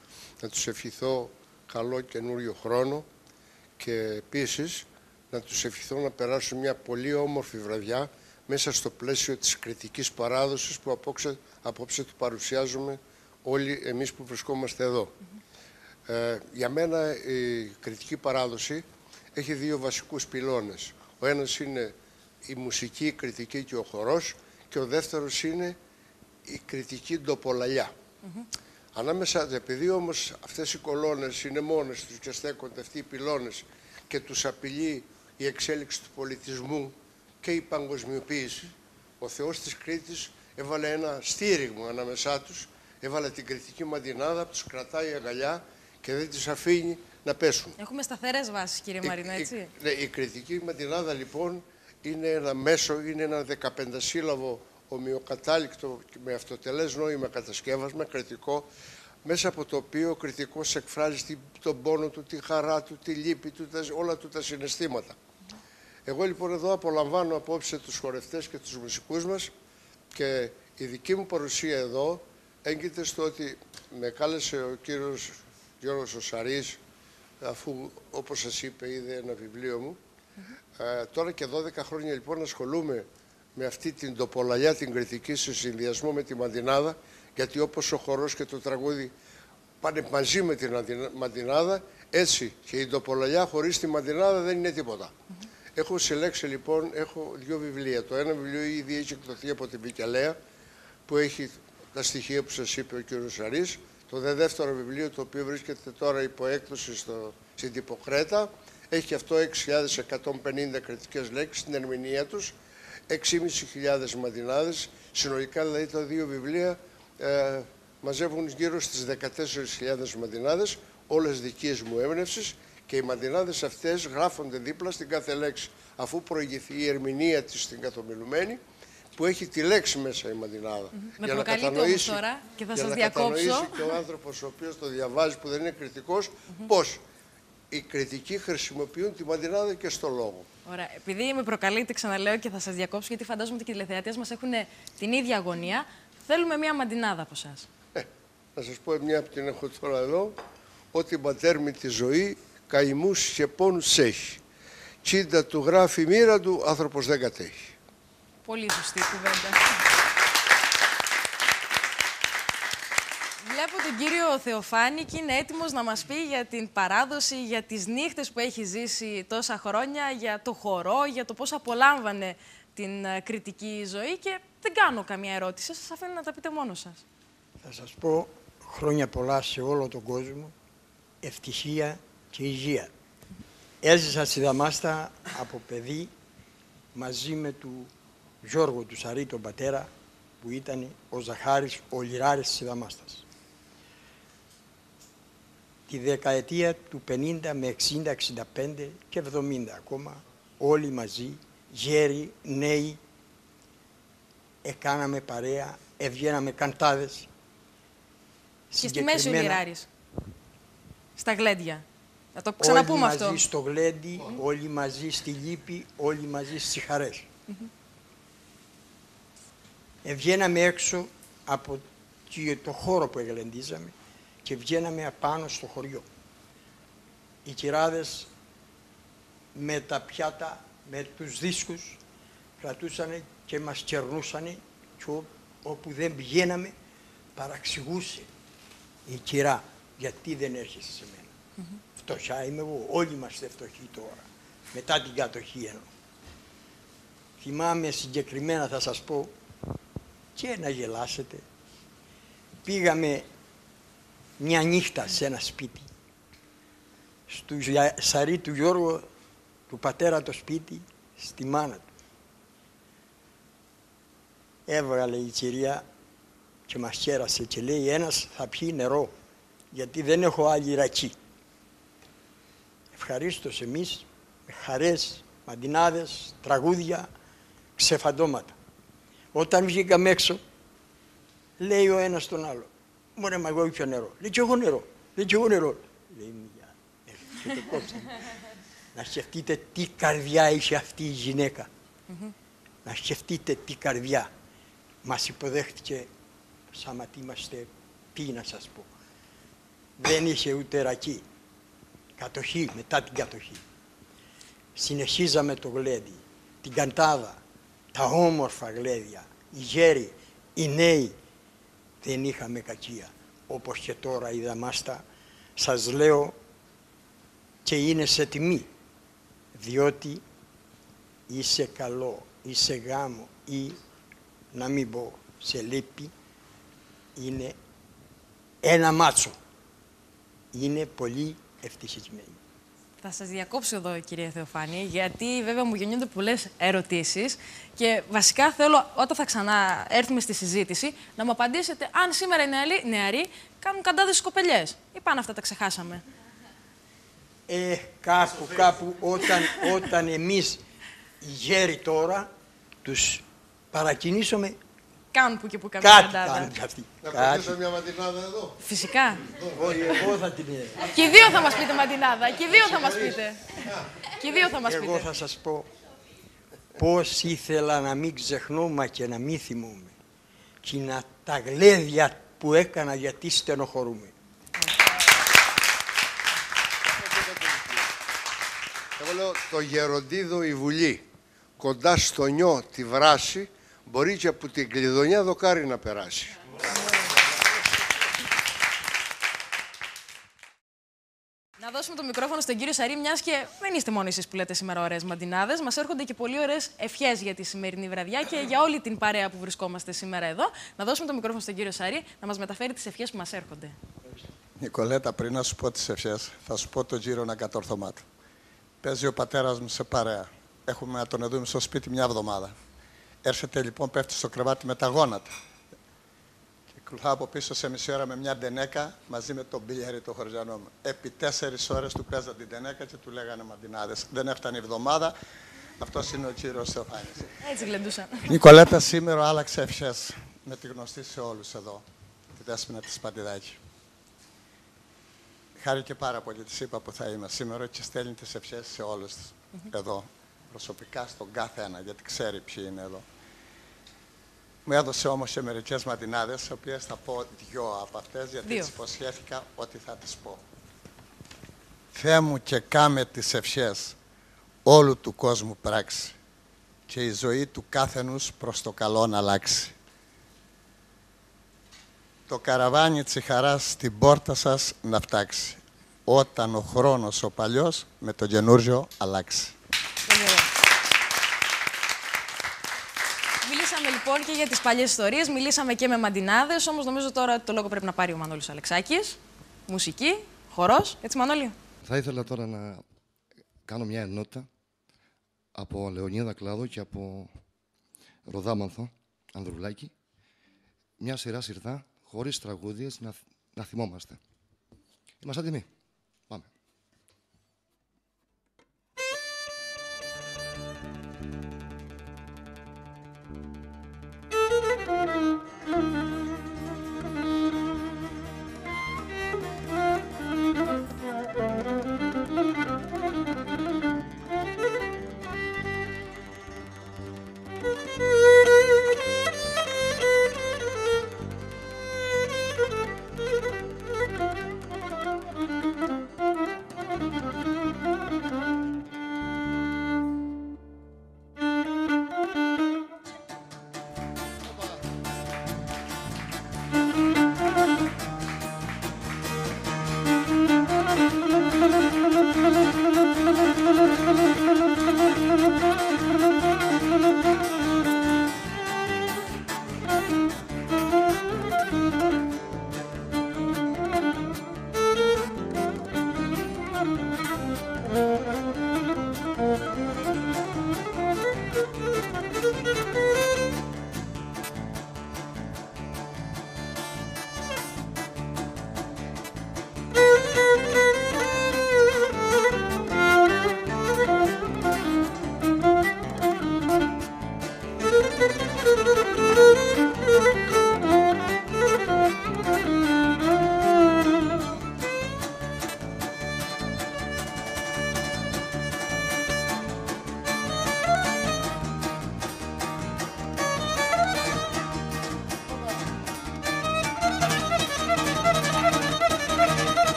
Speaker 11: να τους ευχηθώ καλό καινούριο χρόνο και επίσης να τους ευχηθώ να περάσουν μια πολύ όμορφη βραδιά μέσα στο πλαίσιο της κριτικής παράδοσης που απόψε του παρουσιάζουμε όλοι εμείς που βρισκόμαστε εδώ. Για μένα η κριτική παράδοση έχει δύο βασικούς πυλώνες. Ο ένας είναι η μουσική, η κριτική και ο χορός και ο δεύτερος είναι η κριτική ντοπολαλιά. Ανάμεσα, επειδή όμως αυτές οι κολόνες είναι μόνες τους και στέκονται αυτοί οι πυλώνες και τους απειλεί η εξέλιξη του πολιτισμού και η παγκοσμιοποίηση, ο Θεός της Κρήτης έβαλε ένα στήριγμα ανάμεσά τους, έβαλε την κριτική μαντινάδα, τους κρατάει αγκαλιά και δεν τις αφήνει να πέσουν.
Speaker 1: Έχουμε σταθερές βάσεις, κύριε Μαρίνο, έτσι.
Speaker 11: Η κριτική μαντινάδα λοιπόν είναι ένα μέσο, είναι ένα 15σύλλαβο ομοιοκατάληκτο με αυτοτελές νόημα κατασκεύασμα, κριτικό, μέσα από το οποίο ο κριτικός εκφράζει τον πόνο του, τη χαρά του, τη λύπη του, όλα του τα συναισθήματα. Εγώ λοιπόν εδώ απολαμβάνω απόψε τους χορευτές και τους μουσικούς μας και η δική μου παρουσία εδώ έγκυται στο ότι με κάλεσε ο κύριος Γιώργος ο Σαρής, αφού όπως σας είπε είδε ένα βιβλίο μου. Τώρα και 12 χρόνια λοιπόν ασχολούμαι με αυτή την τοπολαλιά, την κριτική σε συνδυασμό με τη μαντινάδα, γιατί όπως ο χορός και το τραγούδι πάνε μαζί με την μαντινάδα, έτσι και η τοπολαλιά χωρίς τη μαντινάδα δεν είναι τίποτα. Έχω συλλέξει λοιπόν, έχω δύο βιβλία. Το ένα βιβλίο ήδη έχει εκδοθεί από την Βικελέα, που έχει τα στοιχεία που σας είπε ο κύριος Σαρής. Το δεύτερο βιβλίο, το οποίο βρίσκεται τώρα υπό έκδοση στην Τυποκρέτα, έχει και αυτό 6.150 κριτικές λέξεις στην ερμηνεία τους, 6.500 μαντινάδες. Συνολικά δηλαδή τα δύο βιβλία μαζεύουν γύρω στις 14.000 μαντινάδες, όλες δικής μου έμπνευσης, και οι μαντινάδες αυτές γράφονται δίπλα στην κάθε λέξη, αφού προηγηθεί η ερμηνεία της στην καθομιλουμένη, που έχει τη λέξη μέσα η μαντινάδα.
Speaker 1: Με προκαλείτε όμως τώρα και θα σας διακόψω.
Speaker 11: Για να κατανοήσει και ο άνθρωπος ο οποίος το διαβάζει, που δεν είναι κριτικός, πώς οι κριτικοί χρησιμοποιούν τη μαντινάδα και στο λόγο.
Speaker 1: Ωραία. Επειδή με προκαλείτε, ξαναλέω και θα σας διακόψω, γιατί φαντάζομαι ότι και οι τηλεθεατές μας έχουν την ίδια αγωνία, θέλουμε μία μαντινάδα από εσάς.
Speaker 11: Να σας πω μια που την έχω τώρα εδώ, ότι ματέρμη τη ζωή καημούς και πόνους έχει. Τσίντα του γράφει η μοίρα του, άνθρωπος δεν κατέχει.
Speaker 1: Πολύ σωστή κουβέντα. Βλέπω τον κύριο Θεοφάνη και είναι έτοιμος να μας πει για την παράδοση, για τις νύχτες που έχει ζήσει τόσα χρόνια, για το χορό, για το πώς απολάμβανε την κριτική ζωή, και δεν κάνω καμία ερώτηση, σας αφήνω να τα πείτε μόνος σας.
Speaker 12: Θα σας πω χρόνια πολλά σε όλο τον κόσμο, ευτυχία και υγεία. Έζησα στη Δαμάστα από παιδί μαζί με του Γιώργο του Σαρή, τον πατέρα, που ήταν ο Ζαχάρης, ο λιράρης της Δαμάστας. Τη δεκαετία του 50 με 60, 65 και 70 ακόμα, όλοι μαζί, γέροι, νέοι, έκαναμε παρέα, εβγαίναμε καντάδες.
Speaker 1: Και στη μέση ο λιράρης, στα γλέντια. Να το ξαναπούμε αυτό.
Speaker 12: Όλοι μαζί στο γλέντι, όλοι μαζί στη λύπη, όλοι μαζί στις χαρές. Βγαίναμε έξω από το χώρο που εγλεντίζαμε και βγαίναμε απάνω στο χωριό. Οι κυράδες με τα πιάτα, με τους δίσκους, κρατούσανε και μας κερνούσανε, και όπου δεν πηγαίναμε παραξηγούσε η κυρά, γιατί δεν έρχεσαι σε μένα. Φτωχιά είμαι εγώ, όλοι είμαστε φτωχοί τώρα, μετά την κατοχή εννοώ. Θυμάμαι συγκεκριμένα, θα σας πω, και να γελάσετε. Πήγαμε μια νύχτα σε ένα σπίτι, στου Σαρή του Γιώργου, του πατέρα, το σπίτι, στη μάνα του. Έβγαλε η κυρία και μας χέρασε και λέει, ένας θα πιει νερό, γιατί δεν έχω άλλη ρακή. Ευχαρίστως εμείς, με χαρές, μαντινάδες, τραγούδια, ξεφαντώματα. Όταν βγήκαμε έξω, Λέει ο ένας τον άλλο. Μωρέ, μα εγώ ήπια νερό. Λέει, και εγώ νερό. Λέει, και εγώ νερό. Λέει, και το κόψαμε. Να σκεφτείτε τι καρδιά είχε αυτή η γυναίκα. Να σκεφτείτε τι καρδιά. Μας υποδέχτηκε, σαν είμαστε, τι να σας πω. Δεν είχε ούτε ρακή. Κατοχή, μετά την κατοχή. Συνεχίζαμε το γλέντι, την καντάδα, τα όμορφα γλέδια, οι γέροι, οι νέοι. Δεν είχαμε κακία. Όπως και τώρα η Δαμάστα, σας λέω και είναι σε τιμή. Διότι είσαι καλό, είσαι γάμο ή να μην πω σε λύπη, είναι ένα μάτσο. Είναι πολύ ευτυχισμένη.
Speaker 1: Θα σας διακόψω εδώ, κυρία Θεοφάνη, γιατί βέβαια μου γεννιούνται πολλές ερωτήσεις και βασικά θέλω όταν θα ξανά έρθουμε στη συζήτηση να μου απαντήσετε αν σήμερα οι νεαροί κάνουν καντάδες στις κοπελιές ή πάνε αυτά τα ξεχάσαμε.
Speaker 12: Κάπου όταν εμείς οι γέροι τώρα τους παρακινήσουμε,
Speaker 1: κάνουν που και που καμία
Speaker 12: κάτι
Speaker 1: καντάδα.
Speaker 12: κάνουν κι αυτοί.
Speaker 11: Να κρατήσω μια μαντινάδα εδώ.
Speaker 1: Φυσικά.
Speaker 12: Εγώ θα την έδω.
Speaker 1: Και οι δύο θα μας πείτε μαντινάδα. Και οι δύο θα μας πείτε. Και οι δύο θα μας πείτε.
Speaker 12: Εγώ θα σας πω πώς ήθελα να μην ξεχνούμε και να μην θυμούμε. Και να τα γλέδια που έκανα γιατί στενοχωρούμε.
Speaker 11: Εγώ λέω το Γεροντίδο η Βουλή, κοντά στο νιό τη βράση, μπορεί και από την κλειδονιά δοκάρι να περάσει.
Speaker 1: Να δώσουμε το μικρόφωνο στον κύριο Σαρή, μιας και δεν είστε μόνοι εσείς που λέτε σήμερα ωραίες μαντινάδες. Μας έρχονται και πολύ ωραίες ευχές για τη σημερινή βραδιά και για όλη την παρέα που βρισκόμαστε σήμερα εδώ. Να δώσουμε το μικρόφωνο στον κύριο Σαρή να μας μεταφέρει τις ευχές που μας έρχονται.
Speaker 5: Νικολέτα, πριν να σου πω τις ευχές, θα σου πω το γύρο κατορθωμάτου. Παίζει ο πατέρας μου σε παρέα. Έχουμε να τον δούμε στο σπίτι μια εβδομάδα. Έρχεται λοιπόν, πέφτει στο κρεβάτι με τα γόνατα. Και κλουθάω από πίσω σε μισή ώρα με μια ντενέκα μαζί με τον Μπιλιαρή, το χωριανό μου. Επί 4 ώρες του παίζα την ντενέκα και του λέγανε μαντινάδες. Δεν έφτανε η εβδομάδα. Αυτός είναι ο κύριος Θεοφάνης.
Speaker 1: Έτσι γλεντούσαν.
Speaker 5: Νικολέτα, σήμερα άλλαξε ευχές με τη γνωστή σε όλους εδώ. Τη Δέσποινα της Παντιδάκη. Χάρηκε πάρα πολύ, της είπα που θα είμαι σήμερα και στέλνει τις ευχές σε όλους εδώ. Προσωπικά στον κάθε ένα, γιατί ξέρει ποιοι είναι εδώ. Μου έδωσε όμως και μερικές μαντινάδες, τις οποίες θα πω 2 από αυτές, γιατί τις υποσχέθηκα ότι θα τις πω. Θεέ μου και κάμε τις ευχές όλου του κόσμου πράξη και η ζωή του κάθενους προς το καλό να αλλάξει. Το καραβάνι της χαράς στην πόρτα σας να φτάξει, όταν ο χρόνος ο παλιός με το καινούριο αλλάξει.
Speaker 1: Μιλήσαμε λοιπόν και για τις παλιές ιστορίες, μιλήσαμε και με μαντινάδες, όμως νομίζω τώρα το λόγο πρέπει να πάρει ο Μανώλης Αλεξάκης. Μουσική, χορός, έτσι Μανώλη.
Speaker 2: Θα ήθελα τώρα να κάνω μια ενότητα από Λεωνίδα Κλάδο και από Ροδάμανθο, Ανδρουλάκη. Μια σειρά συρτά, χωρίς τραγούδιες, να θυμόμαστε. Είμαστε έτοιμοι. Πάμε.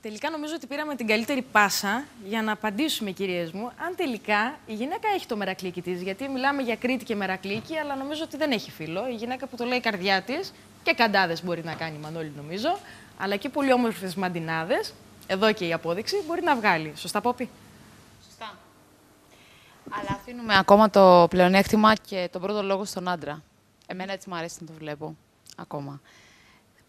Speaker 1: Τελικά νομίζω ότι πήραμε την καλύτερη πάσα για να απαντήσουμε, κυρίες μου, αν τελικά η γυναίκα έχει το μερακλίκι της. Γιατί μιλάμε για Κρήτη και μερακλίκι, αλλά νομίζω ότι δεν έχει φίλο. Η γυναίκα που το λέει η καρδιά της και καντάδες μπορεί να κάνει, Μανώλη, νομίζω, αλλά και πολύ όμορφες μαντινάδες, εδώ και η απόδειξη, μπορεί να βγάλει. Σωστά, Πόπη?
Speaker 8: Σωστά. Αλλά αφήνουμε ακόμα το πλεονέκτημα και τον πρώτο λόγο στον άντρα. Εμένα έτσι μου αρέσει να το βλέπω ακόμα.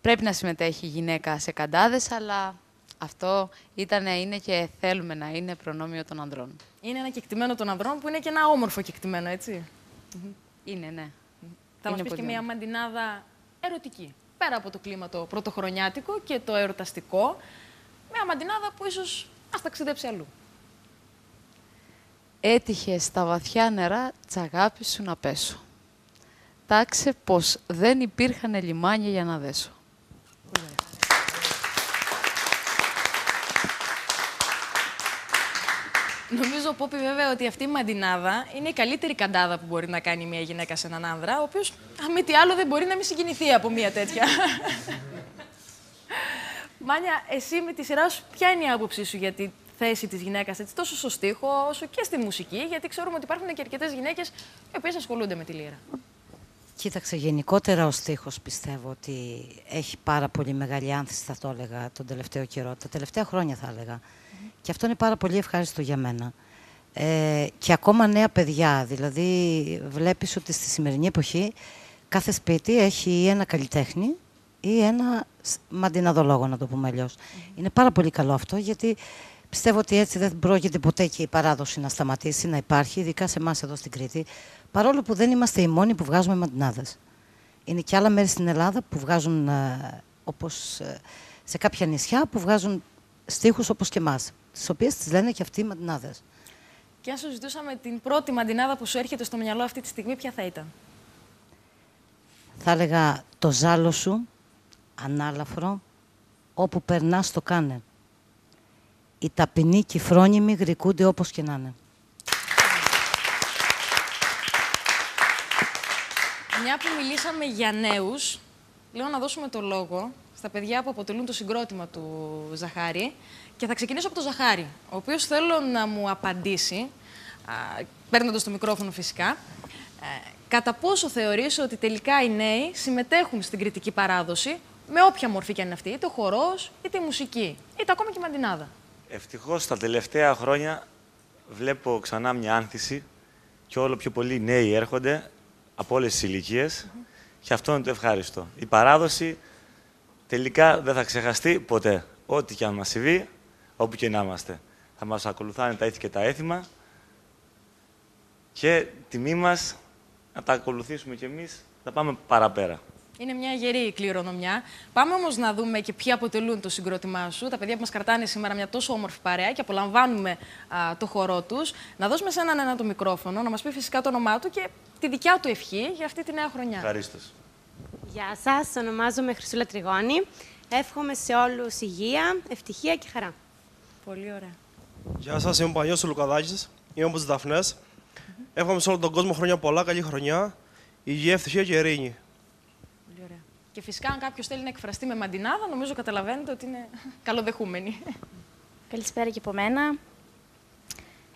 Speaker 8: Πρέπει να συμμετέχει η γυναίκα σε καντάδες, αλλά αυτό είναι και θέλουμε να είναι προνόμιο των ανδρών.
Speaker 1: Είναι ένα κεκτημένο των ανδρών που είναι και ένα όμορφο κεκτημένο, έτσι.
Speaker 8: Είναι, ναι.
Speaker 1: Θα μας πεις και μια μαντινάδα ερωτική. Πέρα από το κλίμα το πρωτοχρονιάτικο και το εορταστικό, μια μαντινάδα που ίσως ας ταξιδέψει αλλού.
Speaker 8: Έτυχε στα βαθιά νερά της αγάπης σου να πέσω. Τάξε πως δεν υπήρχανε λιμάνια για να δέσω.
Speaker 1: Νομίζω, Πόπη, βέβαια, ότι αυτή η μαντινάδα είναι η καλύτερη καντάδα που μπορεί να κάνει μια γυναίκα σε έναν άνδρα, ο οποίος, αν μη τι άλλο, δεν μπορεί να μην συγκινηθεί από μια τέτοια. Μάνια, εσύ με τη σειρά σου, ποια είναι η άποψή σου για τη θέση της γυναίκας, έτσι, τόσο στο στίχο, όσο και στη μουσική, γιατί ξέρουμε ότι υπάρχουν και αρκετές γυναίκες οι οποίες ασχολούνται με τη λύρα.
Speaker 9: Κοίταξε, γενικότερα ο στίχος πιστεύω ότι έχει πάρα πολύ μεγάλη άνθηση, θα το έλεγα, τον τελευταίο καιρό, τα τελευταία χρόνια θα έλεγα. Και αυτό είναι πάρα πολύ ευχάριστο για μένα. Και ακόμα νέα παιδιά, δηλαδή βλέπεις ότι στη σημερινή εποχή κάθε σπίτι έχει ή ένα καλλιτέχνη ή ένα μαντιναδολόγο, να το πούμε αλλιώς. Είναι πάρα πολύ καλό αυτό, γιατί πιστεύω ότι έτσι δεν πρόκειται ποτέ και η παράδοση να σταματήσει, να υπάρχει, ειδικά σε εμάς εδώ στην Κρήτη, παρόλο που δεν είμαστε οι μόνοι που βγάζουμε μαντινάδες. Είναι και άλλα μέρη στην Ελλάδα που βγάζουν, όπως σε κάποια νησιά, που βγάζουν στίχους όπως και εμάς, τις οποίες τις λένε και αυτοί οι μαντινάδες.
Speaker 1: Και αν σου ζητούσαμε την πρώτη μαντινάδα που σου έρχεται στο μυαλό αυτή τη στιγμή, ποια θα ήταν?
Speaker 9: Θα έλεγα το ζάλο σου, ανάλαφρο, όπου περνάς το κάνε. Οι ταπεινοί και οι φρόνιμοι γρικούνται όπως και να είναι.
Speaker 1: Μια που μιλήσαμε για νέους, λέω να δώσουμε το λόγο στα παιδιά που αποτελούν το συγκρότημα του Ζαχάρη και θα ξεκινήσω από τον Ζαχάρη, ο οποίος θέλω να μου απαντήσει, παίρνοντας το μικρόφωνο φυσικά, κατά πόσο θεωρείς ότι τελικά οι νέοι συμμετέχουν στην κριτική παράδοση με όποια μορφή και αν είναι αυτή, είτε ο χορός, είτε η μουσική, είτε ακόμα και η μαντινάδα.
Speaker 6: Ευτυχώς τα τελευταία χρόνια βλέπω ξανά μια άνθηση και όλο πιο πολλοί νέοι έρχονται από όλες τις ηλικίες και αυτό είναι το ευχάριστο. Η παράδοση τελικά δεν θα ξεχαστεί ποτέ. Ό,τι και αν μας συμβεί, όπου και να είμαστε. Θα μας ακολουθάνε τα ήθη και τα έθιμα και τιμή μας να τα ακολουθήσουμε κι εμείς, να πάμε παραπέρα.
Speaker 1: Είναι μια γερή κληρονομιά. Πάμε όμως να δούμε και ποιοι αποτελούν το συγκρότημά σου. Τα παιδιά που μας κρατάνε σήμερα μια τόσο όμορφη παρέα και απολαμβάνουμε το χορό τους. Να δώσουμε σε έναν το μικρόφωνο, να μας πει φυσικά το όνομά του και τη δικιά του ευχή για αυτή τη νέα χρονιά.
Speaker 6: Ευχαρίστως.
Speaker 13: Γεια σας, ονομάζομαι Χρυσούλα Τριγώνη. Εύχομαι σε όλους υγεία, ευτυχία και χαρά.
Speaker 1: Πολύ ωραία.
Speaker 14: Γεια σας, είμαι ο Πανιός Λουκαδάκης. Είμαι από τις Δαφνές. Εύχομαι σε όλο τον κόσμο χρόνια πολλά, καλή χρονιά, υγεία, ευτυχία και ειρήνη.
Speaker 1: Πολύ ωραία. Και φυσικά, αν κάποιος θέλει να εκφραστεί με μαντινάδα, νομίζω καταλαβαίνετε ότι είναι καλοδεχούμενοι.
Speaker 15: Καλησπέρα και από μένα.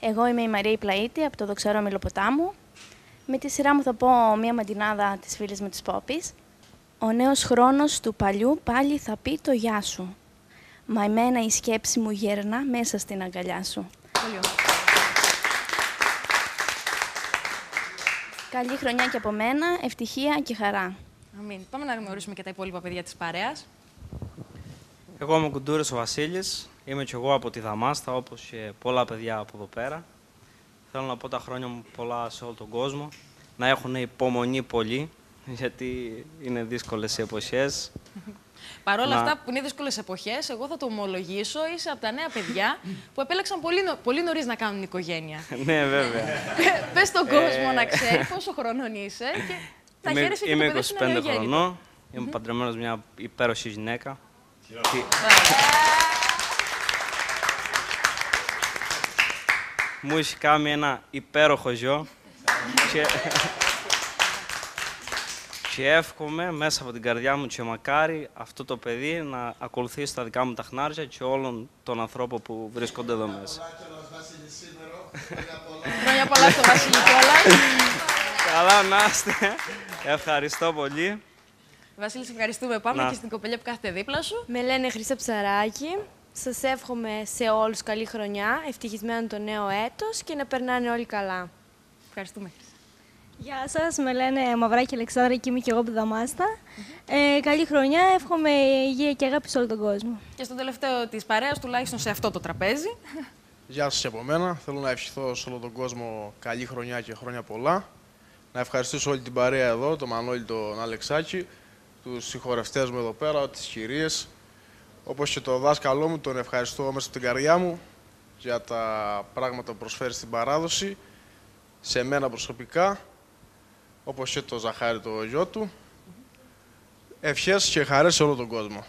Speaker 15: Εγώ είμαι η Μαρία η Πλαΐτη από το Δοξερό Μιλοποτάμου. Με τη σειρά μου θα πω μία μαντινάδα της φίλης μου της Πόπης. Ο νέος χρόνος του παλιού πάλι θα πει το γεια σου. Μα εμένα η σκέψη μου γέρνα μέσα στην αγκαλιά σου.
Speaker 1: Πολύ ωραία.
Speaker 15: Καλή χρονιά και από μένα, ευτυχία και χαρά.
Speaker 1: Αμήν. Πάμε να γνωρίσουμε και τα υπόλοιπα παιδιά της παρέας.
Speaker 16: Εγώ είμαι ο Κουντούρης ο Βασίλης. Είμαι κι εγώ από τη Δαμάστα, όπως και πολλά παιδιά από εδώ πέρα. Θέλω να πω τα χρόνια μου πολλά σε όλο τον κόσμο. Να έχουν υπομονή πολύ, γιατί είναι δύσκολες οι εποχές.
Speaker 1: Παρ' όλα αυτά που είναι δύσκολες εποχές, εγώ θα το ομολογήσω, είσαι από τα νέα παιδιά που επέλεξαν πολύ νωρίς να κάνουν οικογένεια.
Speaker 16: Ναι, βέβαια.
Speaker 1: Πες στον κόσμο να ξέρει πόσο χρονών είσαι και θα χαίρεσαι και το παιδί σου να είναι
Speaker 16: Είμαι 25 χρονών, είμαι παντρεμένος μια υπέροχη γυναίκα. Μου έχει κάνει ένα υπέροχο γιο και εύχομαι μέσα από την καρδιά μου και μακάρι αυτό το παιδί να ακολουθήσει τα δικά μου τα χνάρια και όλων των ανθρώπων που βρίσκονται εδώ μέσα.
Speaker 1: Χρόνια πολλά στο Βασίλη κιόλας.
Speaker 16: Καλά να είστε. Ευχαριστώ πολύ.
Speaker 1: Βασίλη, σε ευχαριστούμε. Πάμε και στην κοπελιά που κάθεται δίπλα σου.
Speaker 17: Με λένε Χρύσα Ψαράκη. Σας εύχομαι σε όλους καλή χρονιά, ευτυχισμένο το νέο έτος και να περνάνε όλοι καλά.
Speaker 1: Ευχαριστούμε.
Speaker 18: Γεια σας, με λένε Μαυράκη Αλεξάνδρα και είμαι και εγώ από τη Δαμάστα. Καλή χρονιά, εύχομαι υγεία και αγάπη σε όλο τον κόσμο.
Speaker 1: Και στο τελευταίο της παρέας, τουλάχιστον σε αυτό το τραπέζι.
Speaker 19: Γεια σας και από μένα. Θέλω να ευχηθώ σε όλο τον κόσμο καλή χρονιά και χρόνια πολλά. Να ευχαριστήσω όλη την παρέα εδώ, τον Μανώλη, τον Αλεξάκη, τους συγχωρευτές μου εδώ πέρα, τις κυρίες, όπως και τον δάσκαλό μου, τον ευχαριστώ μέσα από την καρδιά μου για τα πράγματα που προσφέρει στην παράδοση, σε μένα προσωπικά, όπως και το Ζαχάρη, το γιο του. Ευχές και χαρές σε όλο τον κόσμο.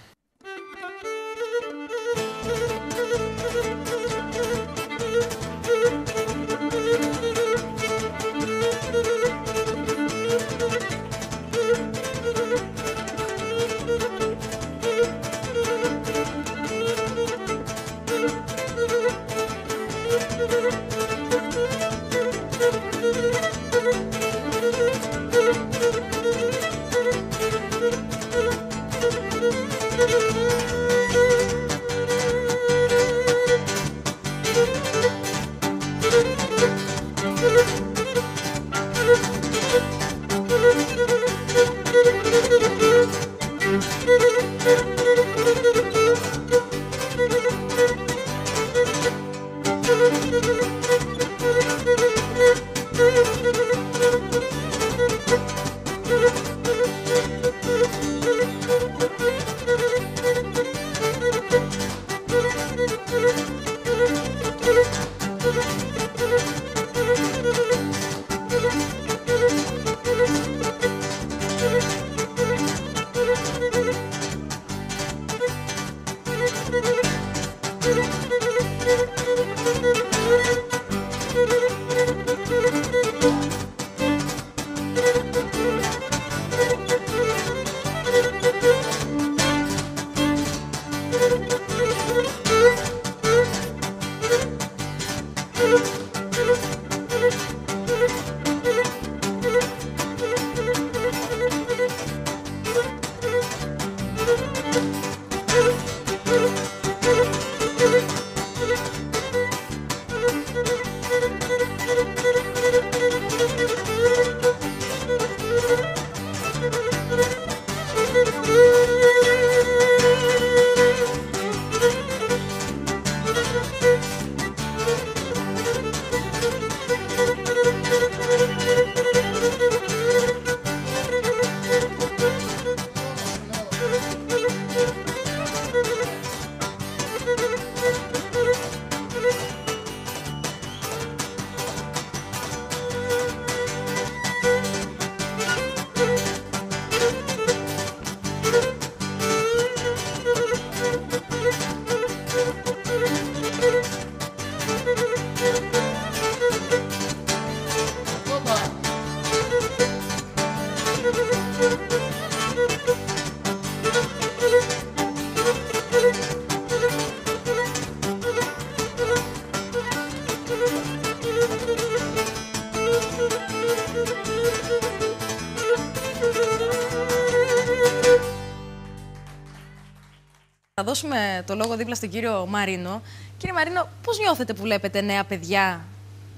Speaker 1: δώσουμε το λόγο δίπλα στον κύριο Μαρίνο. Κύριε Μαρίνο, πώς νιώθετε που βλέπετε νέα παιδιά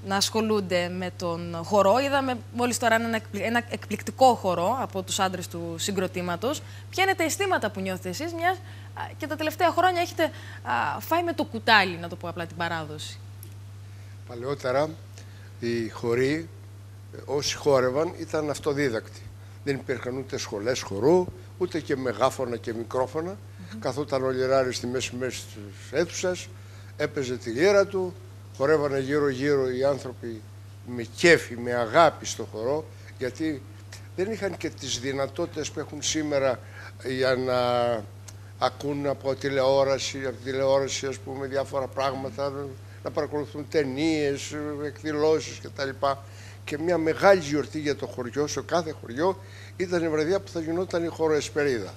Speaker 1: να ασχολούνται με τον χορό? Είδαμε μόλις τώρα ένα εκπληκτικό χορό από τους άντρες του συγκροτήματος. Ποια είναι τα αισθήματα που νιώθετε εσείς, μιας και τα τελευταία χρόνια έχετε φάει με το κουτάλι, να το πω απλά, την παράδοση?
Speaker 11: Παλαιότερα οι χοροί, όσοι χόρευαν, ήταν αυτοδίδακτοι. Δεν υπήρχαν ούτε σχολές χορού, ούτε και μεγάφωνα και μικρόφωνα. Καθόταν ο λιράρης στη μέση της αίθουσας, έπαιζε τη λύρα του, χορεύανε γύρω-γύρω οι άνθρωποι με κέφι, με αγάπη στο χορό, γιατί δεν είχαν και τις δυνατότητες που έχουν σήμερα για να ακούν από τηλεόραση, ας πούμε, διάφορα πράγματα, να παρακολουθούν ταινίες, εκδηλώσεις κτλ. Και μια μεγάλη γιορτή για το χωριό, σε κάθε χωριό, ήταν η βραδιά που θα γινόταν η χοροεσπερίδα.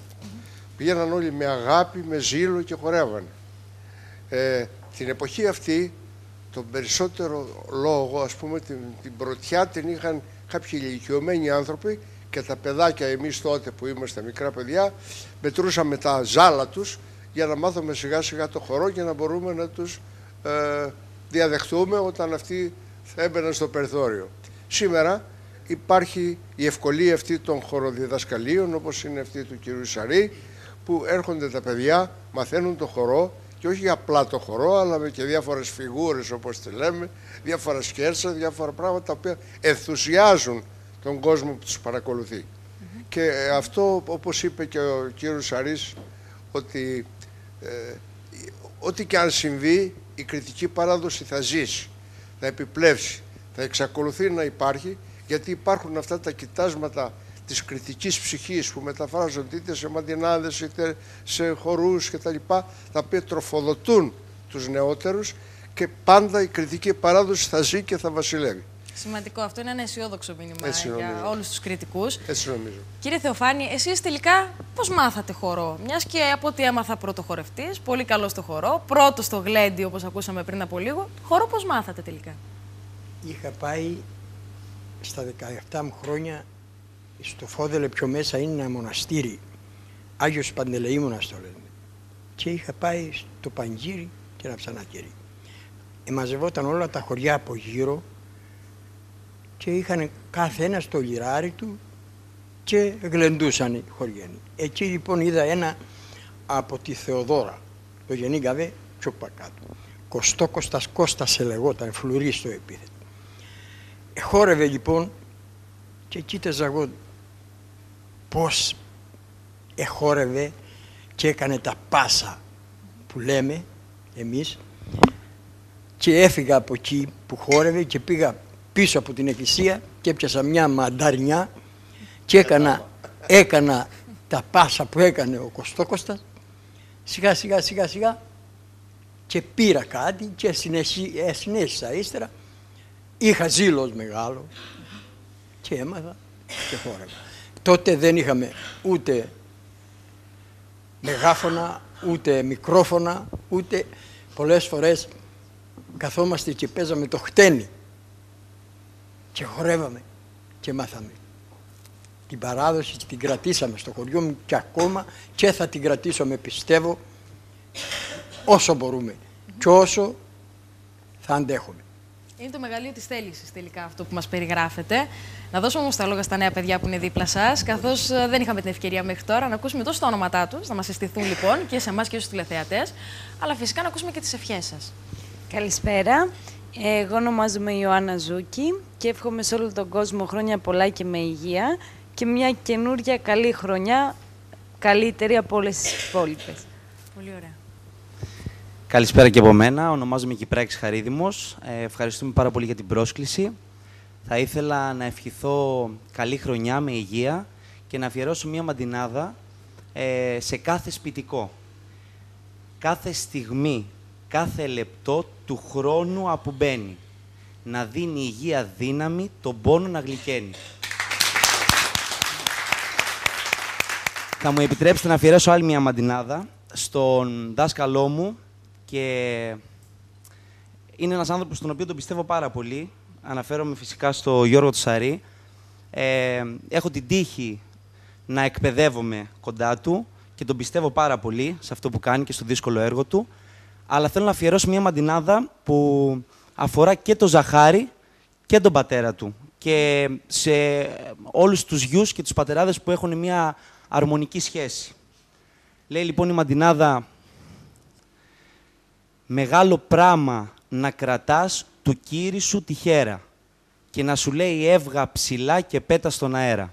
Speaker 11: Πήγαιναν όλοι με αγάπη, με ζήλο και χορεύανε. Την εποχή αυτή, τον περισσότερο λόγο, ας πούμε, την πρωτιά την είχαν κάποιοι ηλικιωμένοι άνθρωποι και τα παιδάκια, εμείς τότε που είμαστε μικρά παιδιά, μετρούσαμε τα ζάλα τους για να μάθουμε σιγά σιγά το χορό και να μπορούμε να τους διαδεχτούμε όταν αυτοί θα έμπαιναν στο περιθώριο. Σήμερα υπάρχει η ευκολία αυτή των χοροδιδασκαλίων, όπως είναι αυτή του κυρίου Σαρή, που έρχονται τα παιδιά, μαθαίνουν το χορό και όχι απλά το χορό, αλλά με και διάφορες φιγούρες, όπως τη λέμε, διάφορα σκέρσα, διάφορα πράγματα τα οποία ενθουσιάζουν τον κόσμο που τους παρακολουθεί. Και αυτό, όπως είπε και ο κύριος Σαρής, ότι ό,τι και αν συμβεί, η κριτική παράδοση θα ζήσει, θα επιπλέψει, θα εξακολουθεί να υπάρχει, γιατί υπάρχουν αυτά τα κοιτάσματα της κριτικής ψυχής που μεταφράζονται είτε σε μαντινάδες είτε σε χορούς κτλ. Τα οποία τροφοδοτούν τους νεότερους και πάντα η κριτική παράδοση θα ζει και θα βασιλεύει.
Speaker 1: Σημαντικό. Αυτό είναι ένα αισιόδοξο μήνυμα για όλους τους κριτικούς.
Speaker 11: Έτσι νομίζω.
Speaker 1: Κύριε Θεοφάνη, εσείς τελικά πώς μάθατε χορό? Μιας και από ό,τι έμαθα πρωτοχορευτής, πολύ καλό στο χορό, πρώτος στο γλέντι όπως ακούσαμε πριν από λίγο. Χορό πώς μάθατε τελικά?
Speaker 12: Είχα πάει στα 17 μου χρόνια στο Φόδελε, πιο μέσα είναι ένα μοναστήρι, Άγιος Παντελεήμονας το λένε, και είχα πάει στο Παντζήρι και ένα ψανάκερι. Μαζευόταν όλα τα χωριά από γύρω και είχαν κάθε ένα το λιράρι του και γλεντούσαν οι χωριένοι. Εκεί λοιπόν είδα ένα από τη Θεοδόρα, το γεννήγαβε πιο παρακάτω. Κωστόκωστας Κώστας λεγόταν, φλουρί στο επίθετο. Χόρευε λοιπόν και κοίταζα εγώ πώς εχόρευε και έκανε τα πάσα που λέμε εμείς, και έφυγα από εκεί που χόρευε και πήγα πίσω από την εκκλησία και έπιασα μια μανταρινιά και έκανα τα πάσα που έκανε ο Κωστόκωστας, σιγά σιγά και πήρα κάτι και συνέχισα ύστερα. Είχα ζήλος μεγάλο και έμαθα και χόρευα. Τότε δεν είχαμε ούτε μεγάφωνα, ούτε μικρόφωνα, ούτε πολλές φορές καθόμαστε και παίζαμε το χτένι και χορεύαμε και μάθαμε. Την παράδοση την κρατήσαμε στο χωριό μου και ακόμα και θα την κρατήσουμε, πιστεύω, όσο μπορούμε και όσο θα αντέχουμε.
Speaker 1: Είναι το μεγαλείο της θέλησης τελικά αυτό που μας περιγράφετε. Να δώσουμε όμως τα λόγια στα νέα παιδιά που είναι δίπλα σας, καθώς δεν είχαμε την ευκαιρία μέχρι τώρα να ακούσουμε τόσο τα ονόματά τους, να μας συστηθούν λοιπόν και σε εμάς και στους τηλεθεατές, αλλά φυσικά να ακούσουμε και τις ευχές σας.
Speaker 17: Καλησπέρα. Εγώ ονομάζομαι Ιωάννα Ζούκη και εύχομαι σε όλο τον κόσμο χρόνια πολλά και με υγεία και μια καινούρια καλή χρονιά, καλύτερη από όλες τις υπόλοιπες.
Speaker 1: Πολύ ωραία.
Speaker 20: Καλησπέρα και από μένα. Ονομάζομαι Κυπράκης Χαρίδημος. Ευχαριστούμε πάρα πολύ για την πρόσκληση. Θα ήθελα να ευχηθώ καλή χρονιά με υγεία και να αφιερώσω μία μαντινάδα σε κάθε σπιτικό. Κάθε στιγμή, κάθε λεπτό του χρόνου που μπαίνει. Να δίνει υγεία δύναμη, τον πόνο να γλυκαίνει. Θα μου επιτρέψετε να αφιερώσω άλλη μία μαντινάδα στον δάσκαλό μου, και είναι ένας άνθρωπος στον οποίο τον πιστεύω πάρα πολύ. Αναφέρομαι φυσικά στο Γιώργο Τσαρή. Έχω την τύχη να εκπαιδεύομαι κοντά του και και τον πιστεύω πάρα πολύ σε αυτό που κάνει και στο δύσκολο έργο του. Αλλά θέλω να αφιερώσω μια μαντινάδα που αφορά και τον Ζαχάρη και τον πατέρα του. Και σε όλους τους γιους και τους πατεράδες που έχουν μια αρμονική σχέση. Λέει λοιπόν η μαντινάδα: «Μεγάλο πράμα να κρατάς του κύρι σου τη χέρα και να σου λέει έβγα ψηλά και πέτα στον αέρα».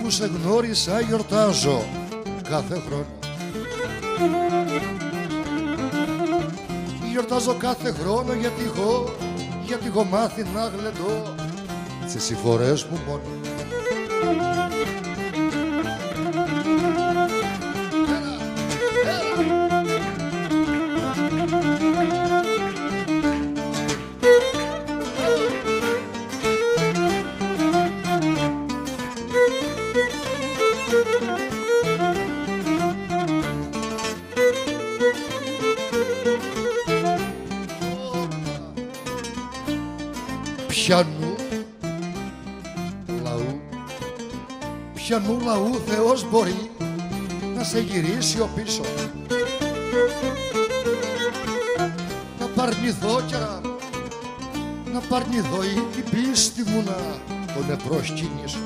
Speaker 10: που σε γνώρισα γιορτάζω κάθε χρόνο. Γιορτάζω κάθε χρόνο γιατί έχω μάθει να γλεντώ τις συμφορές μου μόνο. Πιανού λαού Θεός μπορεί να σε γυρίσει ο πίσω. Να παρνηθώ καιρά, να παρνηθώ ή την πίστη μου να τον επροσκυνήσω.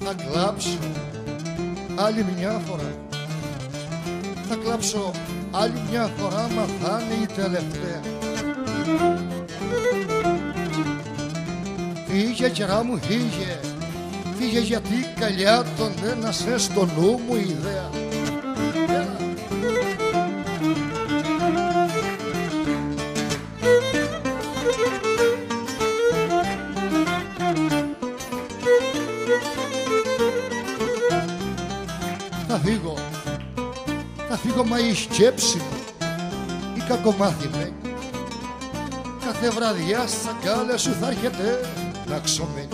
Speaker 10: Θα κλάψω άλλη μια φορά. Θα κλάψω άλλη μια φορά, μα θα είναι η τελευταία. Φύγε καιρά μου, φύγε. Φύγε γιατί καλιά τον ένασε στο νου μου η ιδέα. Θα φύγω μα η σκέψη μου, η κακομάθημένη, κάθε βραδιά στις αγκάλες σου θα έρχεται να ξωμένη.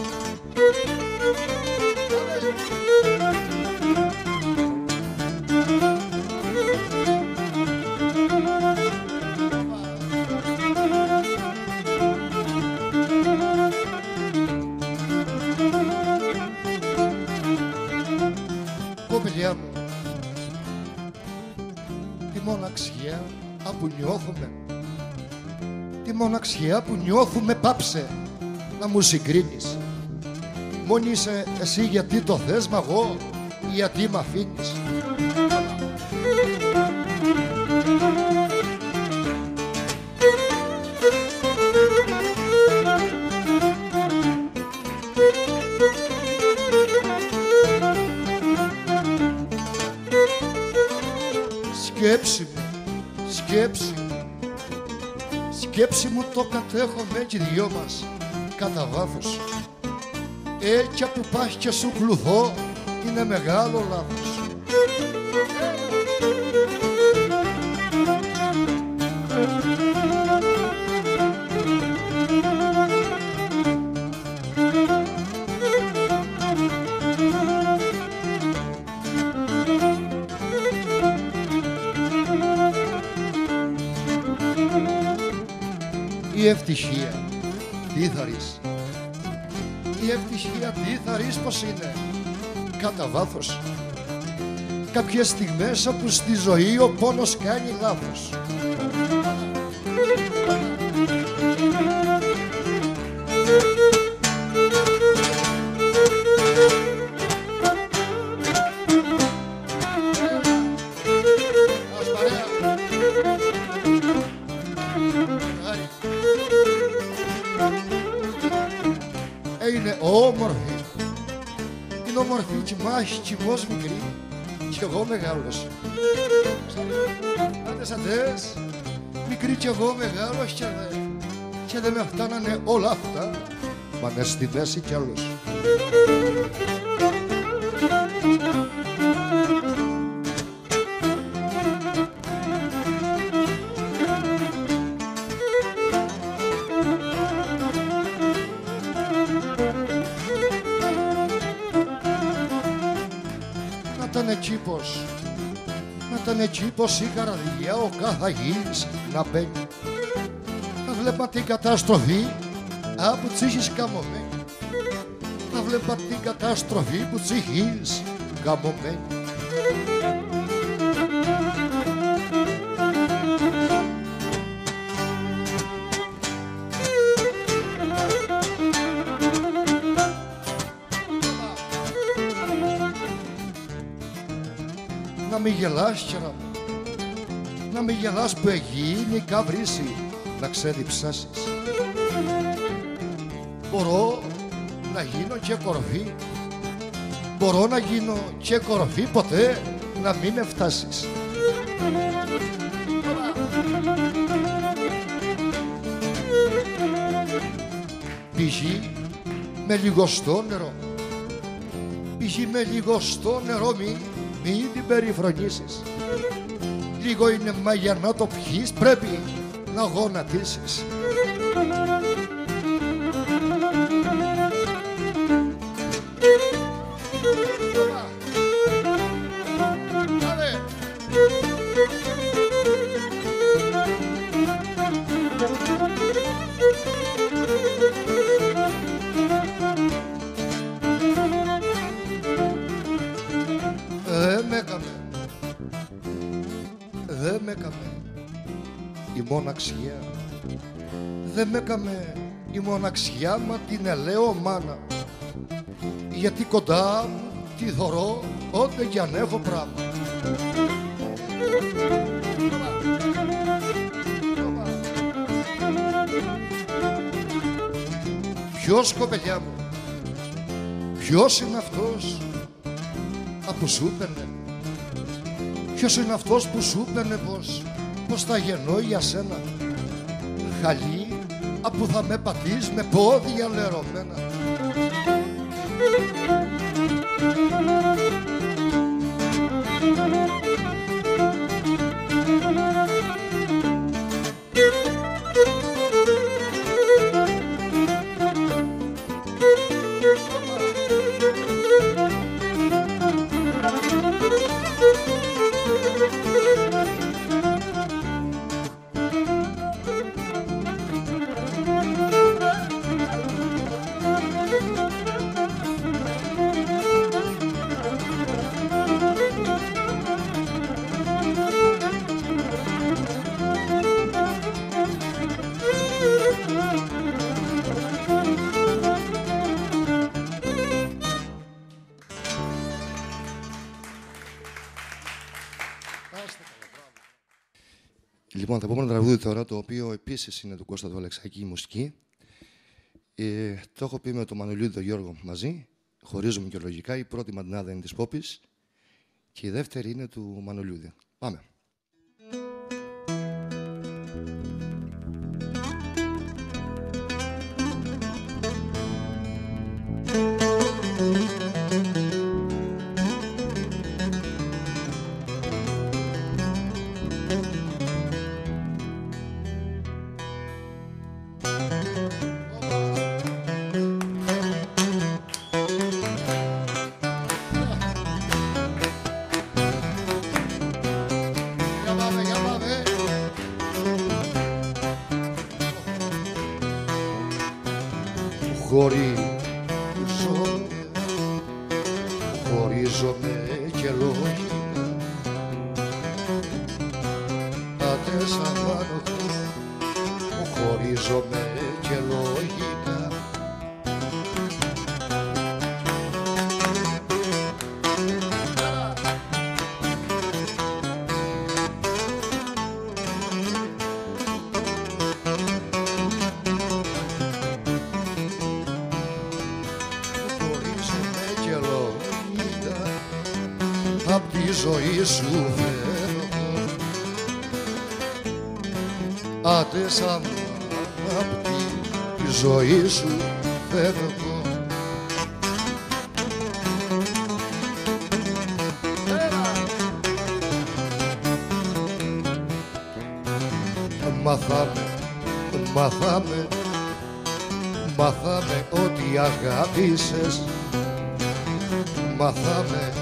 Speaker 10: Κοπελιά μου, τη μοναξιά που νιώθουμε, τη μοναξιά που νιώθουμε πάψε να μου συγκρίνεις. Μόνη είσαι εσύ γιατί το θες, μα εγώ γιατί μ' αφήνεις. Σκέψη μου, σκέψη μου, σκέψη μου το κατέχομαι κι οι δυο μας κατά βάθος. Έτσι που πας και σου κλουθώ είναι μεγάλο λάθος. Η ευτυχία, τι θα ρεις, η ευτυχία τι θα ρεις πως είναι, κατά βάθος. Κάποιες στιγμές όπου στη ζωή ο πόνος κάνει λάθος. Είναι όμορφη, είναι όμορφη κι μάχη κι εγώ μικρή κι εγώ μεγάλος. Άντε σαν θες, μικρή κι εγώ μεγάλος και δεν με φτάνανε όλα αυτά, μα είναι στη μέση κι άλλος. Να ήταν εκεί πως η καρδιά ο καθαγής να μπαίνει. Θα βλέπα την καταστροφή που τσίχεις καμωμένη. Θα βλέπα την καταστροφή που τσίχεις καμωμένη. μη γελάς, κέρα μου, να μη γελάς που εγίνει καβρίσι να ξεδιψάσεις. Μπορώ να γίνω και κορφή, μπορώ να γίνω και κορφή, ποτέ να μην με φτάσεις. Πηγή με λιγοστό νερό, πηγή με λιγοστό νερό, μην την περιφρονήσεις. Λίγο είναι μα για να το πιείς πρέπει να γονατίσεις. Δεν με έκαμε η μοναξιά, δεν με έκαμε η μοναξιά, μα την ελέω μάνα, γιατί κοντά μου τη θωρώ ό,τι κι αν έχω πράγμα. Ποιος, κοπελιά μου, ποιος είναι αυτός που σου έπαιρνε, ποιος είναι αυτός που σου έπαιρνε πως θα γεννώ για σένα, χαλί που θα με πατείς με πόδια λερωμένα.
Speaker 2: Λοιπόν, το επόμενο τραγούδι τώρα, το οποίο επίσης είναι του Κώστα του Αλεξάκη, η μουσική. Το έχω πει με τον Μανολιούδη τον Γιώργο μαζί. Χωρίζουμε και λογικά. Η πρώτη μαντινάδα είναι της Πόπης και η δεύτερη είναι του Μανολιούδη. Πάμε.
Speaker 10: Χωρίζομαι και λογικά, άντε σαν μάνοχο, χωρίζομαι και λογικά. Απ' τη ζωή σου φεύγω, άντε σαν απ' τη ζωή σου φεύγω. Μάθαμε ότι αγάπησες, μάθαμε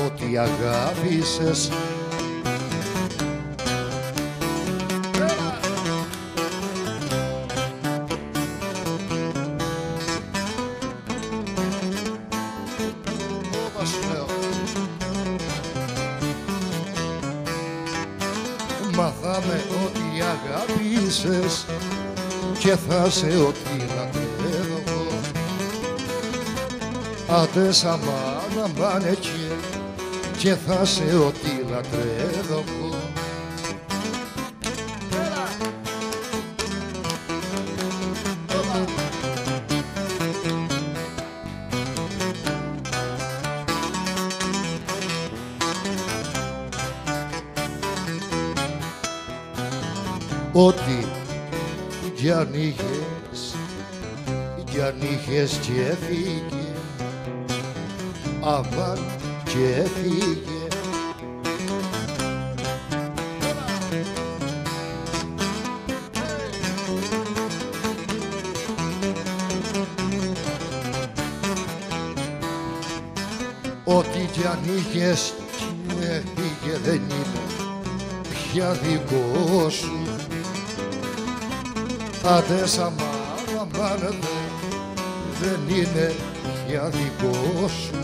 Speaker 10: ότι αγάπησες. Μάθαμε ότι αγάπησες και θα σε ό,τι να θέλω. Άντε σαμάνα μάνε και θα σε ό,τι λατρεύω εγώ. Ό,τι κι αν είχες και έφυγε, αμάν και έφυγε. Ό,τι κι αν είχες και έφυγε δεν είναι πια δικό σου. Άντε σαμάνα δεν είναι πια δικό σου.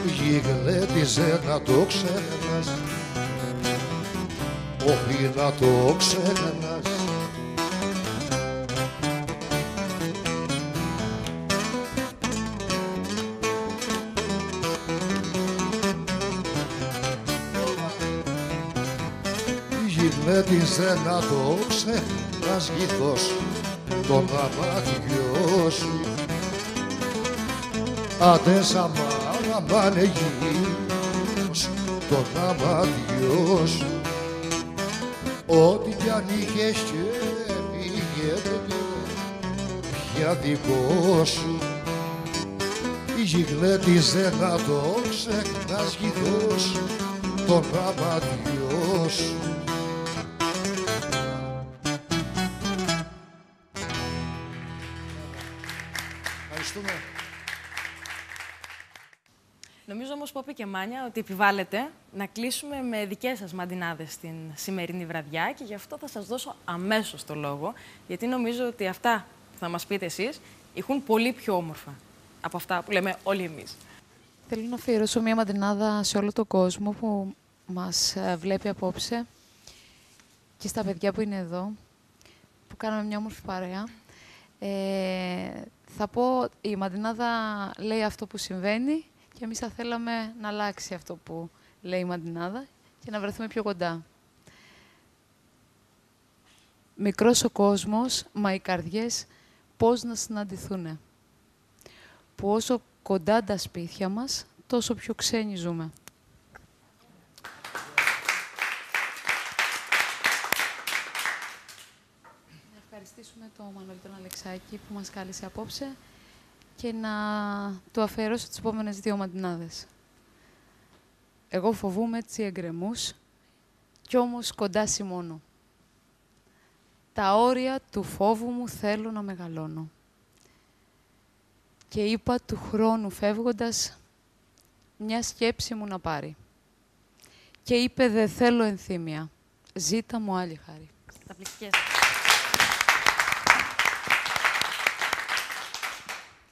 Speaker 10: Γιγλέτιζε να το ξεχνάς, όχι να το ξεχνάς. Γιγλέτιζε να το ξεχνάς, γήθος τον αμάτιο σου. Άντε σαμάνα μάνε γύρος τον αμάτιο σου. Ό,τι κι αν είχες και έφυγε δεν είναι πια δικό σου. Γιγλέτιζε να το ξεχνάς, γήθος τον αμάτιο σου.
Speaker 2: Ευχαριστούμε.
Speaker 1: Νομίζω όμως, Πόπη και Μάνια, ότι επιβάλλεται να κλείσουμε με δικές σας μαντινάδες την σημερινή βραδιά και γι' αυτό θα σας δώσω αμέσως το λόγο, γιατί νομίζω ότι αυτά που θα μας πείτε εσείς ηχούν πολύ πιο όμορφα από αυτά που λέμε όλοι εμείς.
Speaker 8: Θέλω να αφιερώσω μια μαντινάδα σε όλο τον κόσμο που μας βλέπει απόψε και στα παιδιά που είναι εδώ, που κάναμε μια όμορφη παρέα. Θα πω, η μαντινάδα λέει αυτό που συμβαίνει και εμείς θα θέλαμε να αλλάξει αυτό που λέει η μαντινάδα και να βρεθούμε πιο κοντά. Μικρός ο κόσμος, μα οι καρδιές πώς να συναντηθούνε. Που όσο κοντά τα σπίτια μας, τόσο πιο ξένοι ζούμε. Να ευχαριστήσουμε τον Μανώλη τον Αλεξάκη που μας κάλεσε απόψε και να του αφιερώσω τις επόμενες 2 μαντινάδες. Εγώ φοβούμαι έτσι εγκρεμούς κι όμως κοντά σημώνω. Τα όρια του φόβου μου θέλω να μεγαλώνω. Και είπα του χρόνου φεύγοντας μια σκέψη μου να πάρει. Και είπε δεν θέλω ενθύμια, ζήτα μου άλλη χάρη.
Speaker 1: Καταπληκτικές.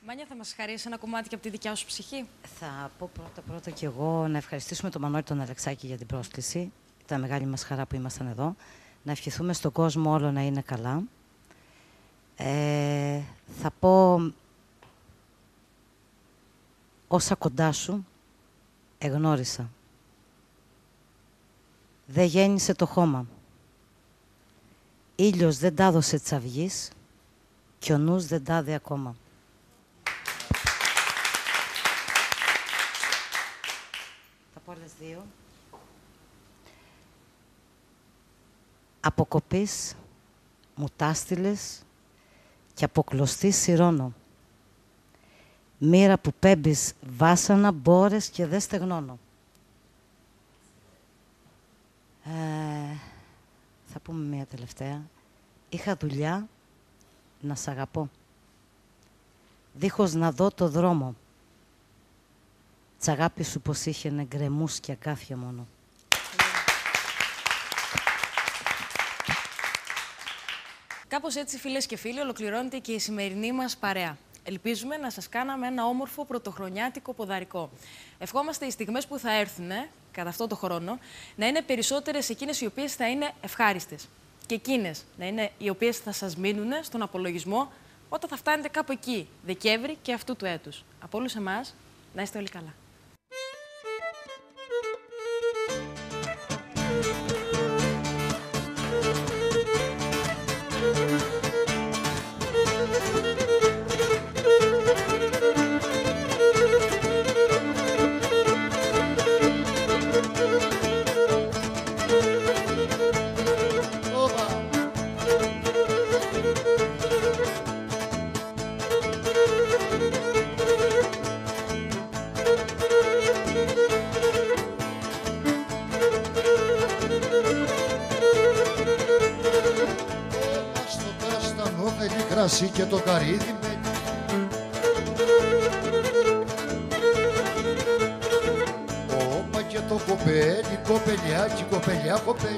Speaker 1: Μάνια, θα μας χαρίσει ένα κομμάτι και από τη δικιά σου ψυχή.
Speaker 9: Θα πω πρώτα κι εγώ να ευχαριστήσουμε τον Μανώλη τον Αλεξάκη για την πρόσκληση. Ήταν μεγάλη μας χαρά που ήμασταν εδώ. Να ευχηθούμε στον κόσμο όλο να είναι καλά. Θα πω όσα κοντά σου εγνώρισα. Δεν γέννησε το χώμα. Ήλιος δεν τα έδωσε της αυγής κι ο νους δεν τα δει ακόμα. Θα πω άλλες 2. Αποκοπής μου τάστηλες και αποκλωστής σειρώνω. Μοίρα που πέμπεις βάσανα, μπόρες και δεν στεγνώνω. Θα πούμε μία τελευταία. Είχα δουλειά να σ' αγαπώ. Δίχως να δω το δρόμο. Τ' αγάπη σου πως είχε γκρεμούς και ακάθια μόνο.
Speaker 1: Κάπως έτσι, φίλες και φίλοι, ολοκληρώνεται και η σημερινή μας παρέα. Ελπίζουμε να σας κάναμε ένα όμορφο πρωτοχρονιάτικο ποδαρικό. Ευχόμαστε οι στιγμές που θα έρθουν κατά αυτό το χρόνο να είναι περισσότερες εκείνες οι οποίες θα είναι ευχάριστες. Και εκείνες να είναι οι οποίες θα σας μείνουν στον απολογισμό όταν θα φτάνετε κάπου εκεί, Δεκέμβρη και αυτού του έτους. Από όλους εμάς, να είστε όλοι καλά.
Speaker 10: κρασί και το καρύδι με. Όπα και το κοπέλι, κοπελιάκι, κοπελιά, κοπέλι.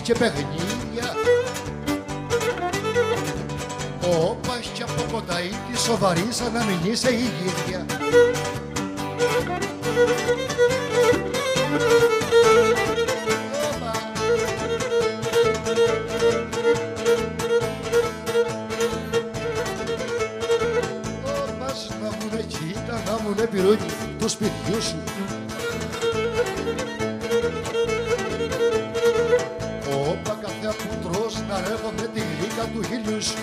Speaker 10: Και παιχνίδια. Όπας και από κοντά είναι σοβαρή σαν να μην είσαι η ίδια. Όπας να μου κοίτα, να μου πυρούνι του σπιτιού σου. Όπα καθέα που τρως να ρεύω με τη γλύκα του χείλιου σου.